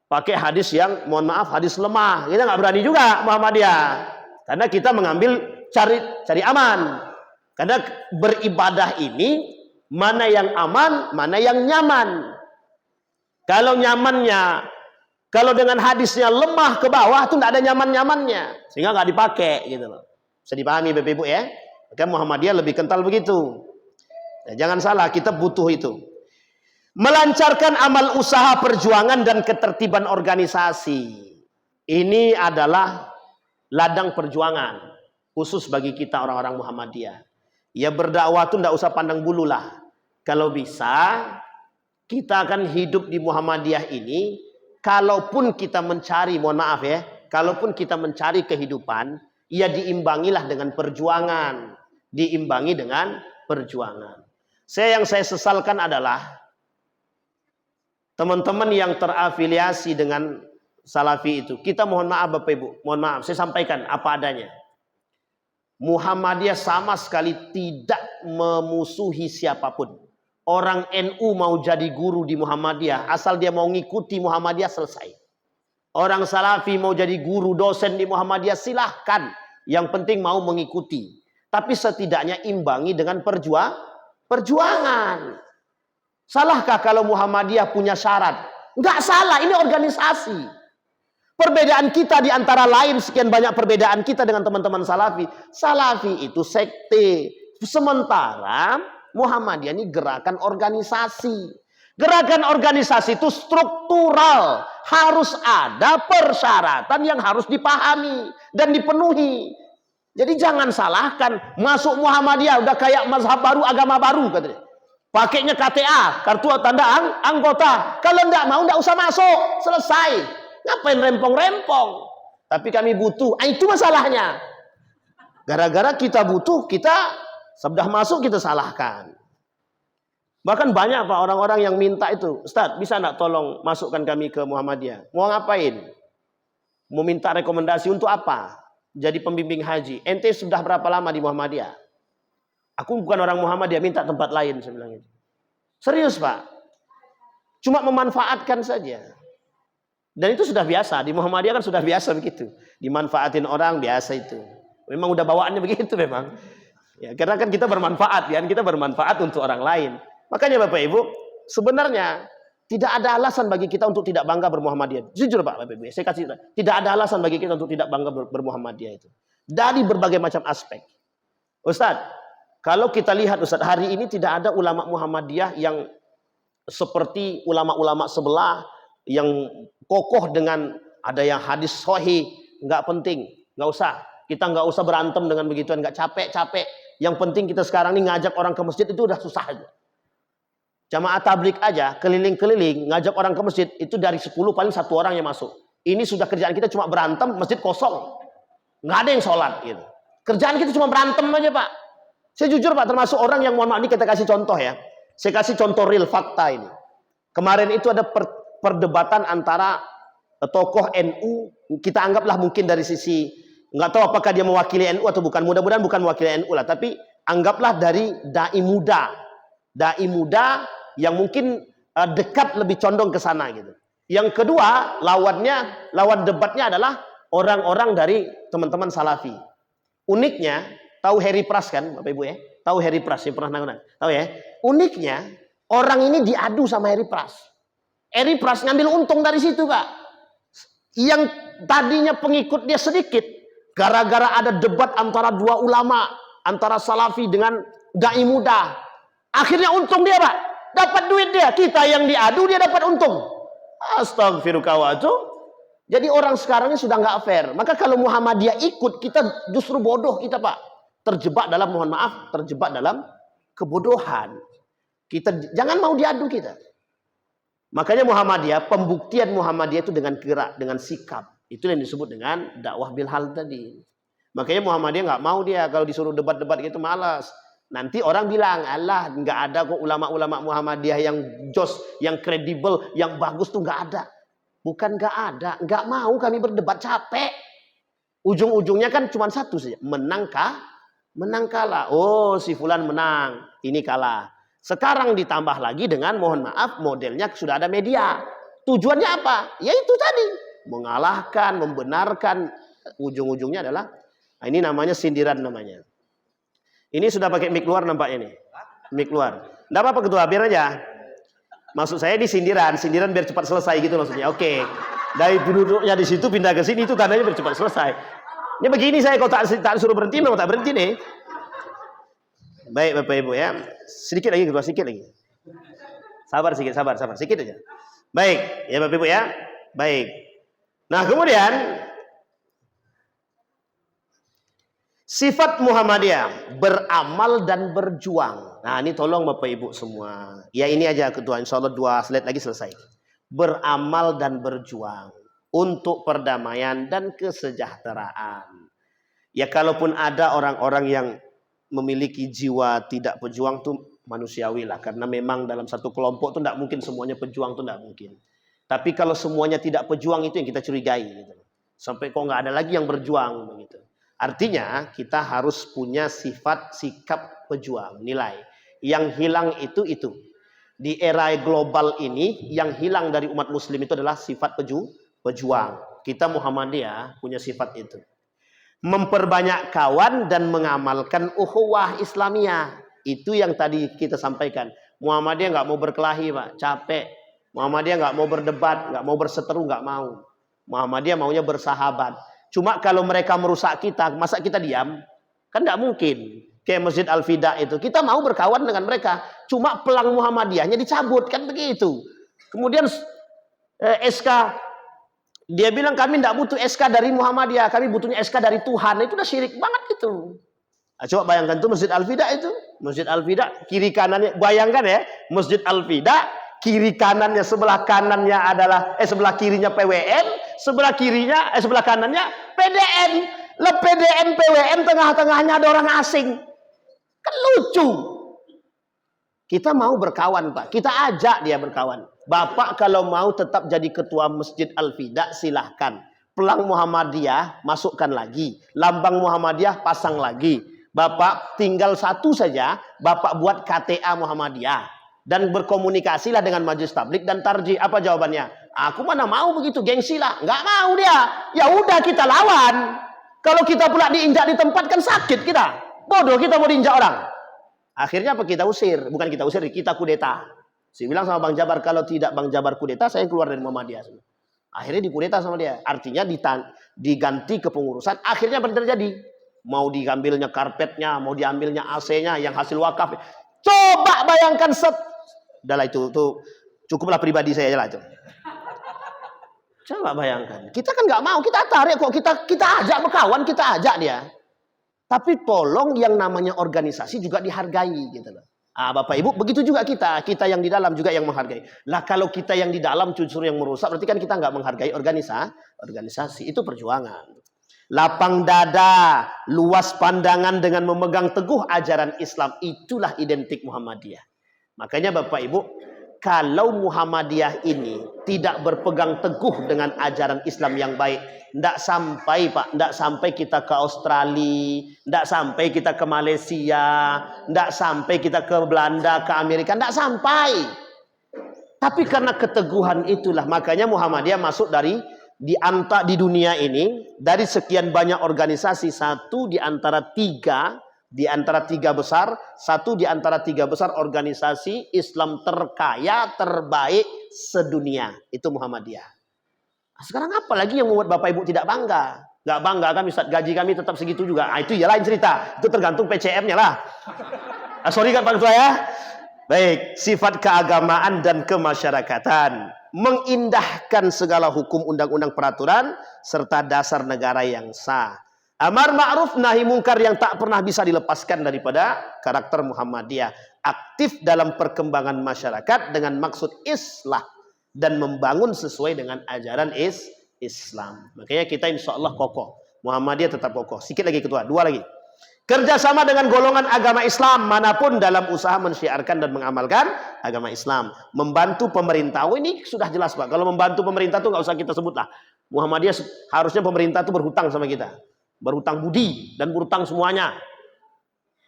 pakai hadis yang mohon maaf hadis lemah. Kita nggak berani juga Muhammadiyah, karena kita mengambil cari aman. Karena beribadah ini mana yang aman, mana yang nyaman. Kalau nyamannya, kalau dengan hadisnya lemah ke bawah, itu nggak ada nyaman-nyamannya, sehingga nggak dipakai gitu loh. Bisa dipahami Bapak Ibu ya? Maka Muhammadiyah lebih kental begitu. Nah, jangan salah, kita butuh itu. Melancarkan amal usaha perjuangan dan ketertiban organisasi. Ini adalah ladang perjuangan khusus bagi kita orang-orang Muhammadiyah. Ya berdakwah itu tidak usah pandang bulu lah. Kalau bisa, kita akan hidup di Muhammadiyah ini. Kalaupun kita mencari, mohon maaf ya, kalaupun kita mencari kehidupan, ya diimbangilah dengan perjuangan. Diimbangi dengan perjuangan. Yang saya sesalkan adalah teman-teman yang terafiliasi dengan salafi itu. Kita mohon maaf Bapak Ibu, mohon maaf, saya sampaikan apa adanya. Muhammadiyah sama sekali tidak memusuhi siapapun. Orang NU mau jadi guru di Muhammadiyah, asal dia mau ngikuti Muhammadiyah selesai. Orang salafi mau jadi guru, dosen di Muhammadiyah silahkan. Yang penting mau mengikuti. Tapi setidaknya imbangi dengan perjuangan. Salahkah kalau Muhammadiyah punya syarat? Enggak salah, ini organisasi. Perbedaan kita di antara lain, sekian banyak perbedaan kita dengan teman-teman salafi. Salafi itu sekte. Sementara Muhammadiyah ini gerakan organisasi. Gerakan organisasi itu struktural. Harus ada persyaratan yang harus dipahami dan dipenuhi. Jadi jangan salahkan, masuk Muhammadiyah udah kayak mazhab baru, agama baru katanya. Pakainya KTA, kartu tanda anggota. Kalau enggak mau enggak usah masuk, selesai. Ngapain rempong-rempong? Tapi kami butuh, itu masalahnya. Gara-gara kita butuh, kita sudah masuk kita salahkan. Bahkan banyak Pak orang-orang yang minta itu, Ustaz bisa enggak tolong masukkan kami ke Muhammadiyah? Mau ngapain? Mau minta rekomendasi untuk apa? Jadi pembimbing haji. Ente sudah berapa lama di Muhammadiyah? Aku bukan orang Muhammadiyah, minta tempat lain, saya bilang itu. Serius Pak. Cuma memanfaatkan saja. Dan itu sudah biasa. Di Muhammadiyah kan sudah biasa begitu. Dimanfaatin orang biasa itu. Memang udah bawaannya begitu memang. Ya, karena kan kita bermanfaat, ya, kita bermanfaat untuk orang lain. Makanya Bapak Ibu, sebenarnya tidak ada alasan bagi kita untuk tidak bangga bermuhammadiyah. Jujur Pak, Bapak Ibu, saya kasih tidak ada alasan bagi kita untuk tidak bangga bermuhammadiyah itu. Dari berbagai macam aspek. Ustadz, kalau kita lihat Ustadz, hari ini tidak ada ulama Muhammadiyah yang seperti ulama-ulama sebelah yang kokoh dengan ada yang hadis sahih, nggak penting, nggak usah. Kita nggak usah berantem dengan begituan, nggak capek-capek. Yang penting kita sekarang ini ngajak orang ke masjid itu udah susah aja. Jamaah tablik aja, keliling-keliling, ngajak orang ke masjid, itu dari 10 paling 1 orang yang masuk. Ini sudah kerjaan kita cuma berantem, masjid kosong. Nggak ada yang sholat. Gitu. Kerjaan kita cuma berantem aja Pak. Saya jujur Pak, termasuk orang yang mohon maaf, ini kita kasih contoh ya. Saya kasih contoh real fakta ini. Kemarin itu ada perdebatan antara tokoh NU, kita anggaplah mungkin dari sisi, nggak tahu apakah dia mewakili NU atau bukan, mudah-mudahan bukan mewakili NU lah, tapi anggaplah dari dai muda yang mungkin dekat, lebih condong ke sana gitu. Yang kedua, lawan debatnya adalah orang-orang dari teman-teman Salafi. Uniknya, tahu Harry Pras kan, Bapak Ibu ya? Tahu Harry Pras, yang pernah nonton? Tahu ya? Uniknya, orang ini diadu sama Harry Pras. Harry Pras ngambil untung dari situ, Pak. Yang tadinya pengikut dia sedikit, gara-gara ada debat antara dua ulama, antara Salafi dengan dai muda. Akhirnya untung dia, Pak. Dapat duit dia. Kita yang diadu, dia dapat untung. Astagfirullahaladzim. Jadi orang sekarang ini sudah nggak fair. Maka kalau Muhammadiyah ikut, kita justru bodoh kita, Pak. Terjebak dalam, mohon maaf, terjebak dalam kebodohan. Kita jangan mau diadu kita. Makanya Muhammadiyah, pembuktian Muhammadiyah itu dengan gerak, dengan sikap. Itu yang disebut dengan dakwah bilhal tadi. Makanya Muhammadiyah nggak mau dia kalau disuruh debat-debat gitu, malas. Nanti orang bilang, Allah nggak ada kok ulama-ulama Muhammadiyah yang jos, yang kredibel, yang bagus tuh nggak ada. Bukan nggak ada, nggak mau kami berdebat, capek. Ujung-ujungnya kan cuma satu saja, menang kalah. Oh, si fulan menang, ini kalah. Sekarang ditambah lagi dengan, mohon maaf, modelnya sudah ada media. Tujuannya apa? Ya itu tadi, mengalahkan, membenarkan. Ujung-ujungnya adalah, nah ini namanya sindiran namanya. Ini sudah pakai mic luar nampaknya nih, mic luar. Nggak apa-apa ketua, biar aja. Maksud saya di sindiran biar cepat selesai gitu maksudnya. Oke. Dari duduknya di situ pindah ke sini itu tandanya biar cepat selesai. Ini begini saya kalau tak suruh berhenti memang tak berhenti nih. Baik Bapak Ibu ya. Sedikit lagi ketua, sedikit lagi. Sabar sedikit aja. Baik, ya Bapak Ibu ya. Baik. Nah, kemudian sifat Muhammadiyah, beramal dan berjuang. Nah, ini tolong Bapak Ibu semua. Ya ini aja ketua, insya Allah 2 slide lagi selesai. Beramal dan berjuang untuk perdamaian dan kesejahteraan. Ya kalaupun ada orang-orang yang memiliki jiwa tidak pejuang tuh manusiawi lah. Karena memang dalam satu kelompok tuh tidak mungkin semuanya pejuang tuh tidak mungkin. Tapi kalau semuanya tidak pejuang itu yang kita curigai. Gitu. Sampai kok nggak ada lagi yang berjuang begitu. Artinya kita harus punya sifat sikap pejuang, nilai. Yang hilang itu. Di era global ini yang hilang dari umat muslim itu adalah sifat pejuang. Kita Muhammadiyah punya sifat itu. Memperbanyak kawan dan mengamalkan ukhuwah Islamiyah. Itu yang tadi kita sampaikan. Muhammadiyah nggak mau berkelahi, Pak, capek. Muhammadiyah nggak mau berdebat, nggak mau berseteru, nggak mau. Muhammadiyah maunya bersahabat. Cuma kalau mereka merusak kita, masa kita diam? Kan nggak mungkin. Kayak Masjid Al-Fida itu, kita mau berkawan dengan mereka. Cuma pelang Muhammadiyahnya dicabut, kan begitu. Kemudian SK, dia bilang kami tidak butuh SK dari Muhammadiyah, kami butuhnya SK dari Tuhan. Itu udah syirik banget itu. Nah, coba bayangkan tuh Masjid Al-Fida itu. Masjid Al-Fida, kiri kanannya, bayangkan ya, Masjid Al-Fida, kiri kanannya, sebelah kanannya adalah, sebelah kirinya PWN, sebelah kanannya PDN. Lah PDN, PWN, tengah-tengahnya ada orang asing. Kan lucu. Kita mau berkawan, Pak. Kita ajak dia berkawan. Bapak kalau mau tetap jadi ketua Masjid Al-Fida, silahkan. Pelang Muhammadiyah, masukkan lagi. Lambang Muhammadiyah, pasang lagi. Bapak tinggal satu saja, Bapak buat KTA Muhammadiyah. Dan berkomunikasilah dengan Majelis Tablik dan Tarjih. Apa jawabannya? Aku mana mau begitu, gengsi lah. Nggak mau dia. Ya udah kita lawan. Kalau kita pula diinjak di tempat kan sakit kita. Bodoh kita mau diinjak orang. Akhirnya apa? Kita usir. Bukan kita usir, kita kudeta. Saya bilang sama Bang Jabar, kalau tidak Bang Jabar kudeta, saya keluar dari Muhammadiyah. Akhirnya dikudeta sama dia. Artinya diganti kepengurusan. Akhirnya apa yang terjadi? Mau diambilnya karpetnya, mau diambilnya AC-nya, yang hasil wakaf. Coba bayangkan udahlah itu cukuplah pribadi saya lah itu. Coba bayangkan. Kita kan nggak mau, kita tarik kok, kita ajak berkawan, kita ajak dia. Tapi tolong yang namanya organisasi juga dihargai gitu loh. Bapak Ibu, begitu juga kita yang di dalam juga yang menghargai. Lah kalau kita yang di dalam justru yang merusak, berarti kan kita nggak menghargai organisasi. Itu perjuangan. Lapang dada, luas pandangan dengan memegang teguh ajaran Islam, itulah identik Muhammadiyah. Makanya Bapak Ibu, kalau Muhammadiyah ini tidak berpegang teguh dengan ajaran Islam yang baik, tidak sampai Pak, tidak sampai kita ke Australia, tidak sampai kita ke Malaysia, tidak sampai kita ke Belanda, ke Amerika, tidak sampai. Tapi karena keteguhan itulah makanya Muhammadiyah masuk di dunia ini dari sekian banyak organisasi, satu di antara tiga besar, satu di antara tiga besar organisasi Islam terkaya terbaik sedunia, itu Muhammadiyah. Sekarang apa lagi yang membuat Bapak Ibu tidak bangga? Nggak bangga kami, gaji kami tetap segitu juga. Itu ya lain cerita. Itu tergantung PCM-nya lah. Sorry kan Pak Ketua ya. Baik, sifat keagamaan dan kemasyarakatan. Mengindahkan segala hukum, undang-undang, peraturan, serta dasar negara yang sah. Amar ma'ruf nahi mungkar yang tak pernah bisa dilepaskan daripada karakter Muhammadiyah. Aktif dalam perkembangan masyarakat dengan maksud islah dan membangun sesuai dengan ajaran Islam. Makanya kita insya Allah kokoh. Muhammadiyah tetap kokoh. Sikit lagi Ketua, 2 lagi. Kerjasama dengan golongan agama Islam manapun dalam usaha mensyiarkan dan mengamalkan agama Islam. Membantu pemerintah. Oh, ini sudah jelas Pak. Kalau membantu pemerintah tuh nggak usah kita sebut lah. Muhammadiyah harusnya pemerintah tuh berhutang sama kita. Berhutang budi dan berhutang semuanya.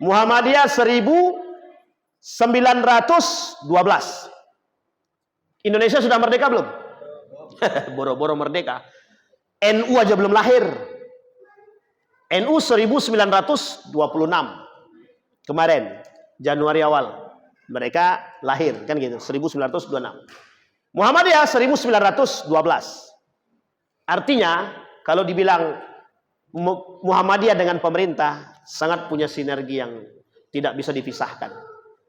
Muhammadiyah 1912. Indonesia sudah merdeka belum? Boro-boro merdeka. NU aja belum lahir. NU 1926 kemarin Januari awal mereka lahir kan gitu 1926. Muhammadiyah 1912. Artinya kalau dibilang Muhammadiyah dengan pemerintah sangat punya sinergi yang tidak bisa dipisahkan.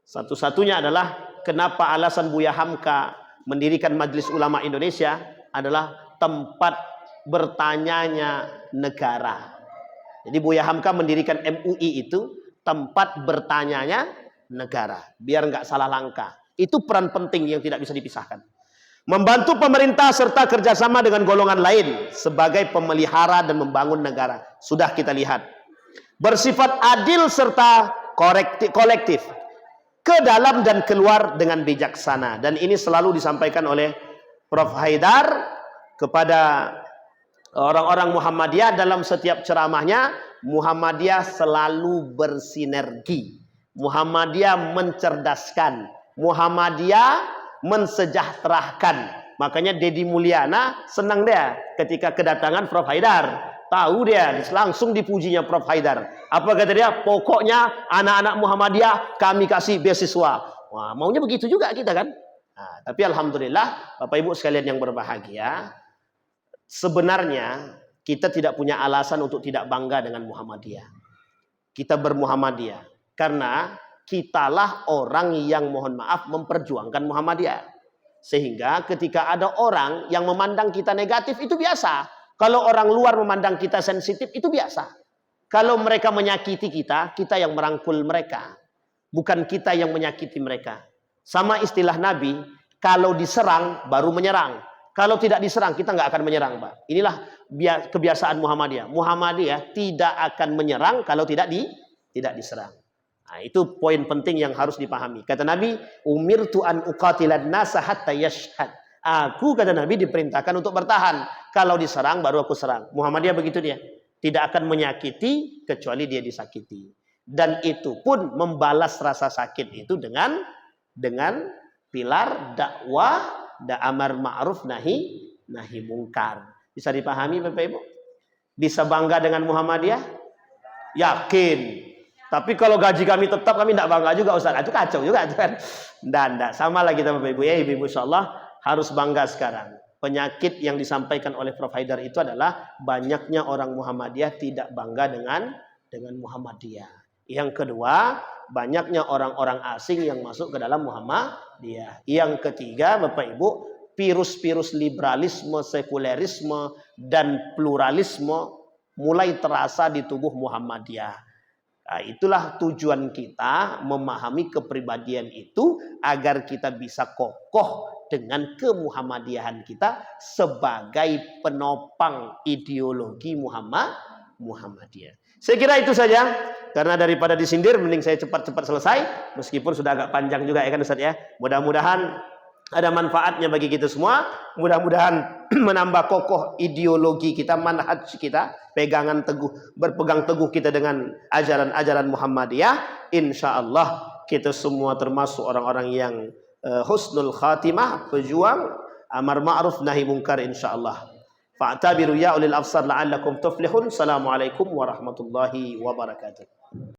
Satu-satunya adalah kenapa alasan Buya Hamka mendirikan Majelis Ulama Indonesia adalah tempat bertanyanya negara. Jadi Buya Hamka mendirikan MUI itu tempat bertanyanya negara. Biar nggak salah langkah. Itu peran penting yang tidak bisa dipisahkan. Membantu pemerintah serta kerjasama dengan golongan lain sebagai pemelihara dan membangun negara. Sudah kita lihat. Bersifat adil serta kolektif. Ke dalam dan keluar dengan bijaksana. Dan ini selalu disampaikan oleh Prof. Haidar kepada orang-orang Muhammadiyah dalam setiap ceramahnya. Muhammadiyah selalu bersinergi. Muhammadiyah mencerdaskan. Muhammadiyah mensejahterakan. Makanya Dedi Mulyana senang dia ketika kedatangan Prof. Haidar. Tahu dia, langsung dipujinya Prof. Haidar. Apa kata dia? Pokoknya anak-anak Muhammadiyah kami kasih beasiswa. Wah, maunya begitu juga kita kan? Nah, tapi alhamdulillah Bapak Ibu sekalian yang berbahagia, sebenarnya kita tidak punya alasan untuk tidak bangga dengan Muhammadiyah. Kita bermuhammadiyah karena kitalah orang yang mohon maaf memperjuangkan Muhammadiyah. Sehingga ketika ada orang yang memandang kita negatif itu biasa. Kalau orang luar memandang kita sensitif itu biasa. Kalau mereka menyakiti kita, kita yang merangkul mereka. Bukan kita yang menyakiti mereka. Sama istilah Nabi, kalau diserang baru menyerang. Kalau tidak diserang kita nggak akan menyerang, Pak. Inilah kebiasaan Muhammadiyah. Muhammadiyah tidak akan menyerang kalau tidak diserang. Nah, itu poin penting yang harus dipahami. Kata Nabi, umirtu an uqatilan nasa hatta yashhad. Aku, kata Nabi, diperintahkan untuk bertahan. Kalau diserang baru aku serang. Muhammadiyah begitu dia. Tidak akan menyakiti kecuali dia disakiti. Dan itu pun membalas rasa sakit itu dengan pilar dakwah, amar ma'ruf nahi mungkar. Bisa dipahami Bapak Ibu? Bisa bangga dengan Muhammadiyah? Yakin. Tapi kalau gaji kami tetap kami tidak bangga juga Ustaz. Itu kacau juga kan. Tidak. Sama lah kita Bapak Ibu. Ya Ibu insyaallah harus bangga sekarang. Penyakit yang disampaikan oleh Prof. Haidar itu adalah banyaknya orang Muhammadiyah tidak bangga dengan Muhammadiyah. Yang kedua, banyaknya orang-orang asing yang masuk ke dalam Muhammadiyah. Yang ketiga, Bapak Ibu, virus-virus liberalisme, sekulerisme, dan pluralisme mulai terasa di tubuh Muhammadiyah. Nah, itulah tujuan kita memahami kepribadian itu agar kita bisa kokoh dengan kemuhammadiyahan kita sebagai penopang ideologi Muhammadiyah. Saya kira itu saja. Karena daripada disindir, mending saya cepat-cepat selesai. Meskipun sudah agak panjang juga ya kan Ustaz ya. Mudah-mudahan ada manfaatnya bagi kita semua. Mudah-mudahan menambah kokoh ideologi kita, manhaj kita, berpegang teguh kita dengan ajaran-ajaran Muhammadiyah. Insya Allah kita semua termasuk orang-orang yang husnul khatimah, pejuang amar ma'ruf nahi munkar insyaallah. Fa'tabiru ya ulil absar la'allakum tuflihun. Assalamualaikum warahmatullahi wabarakatuh.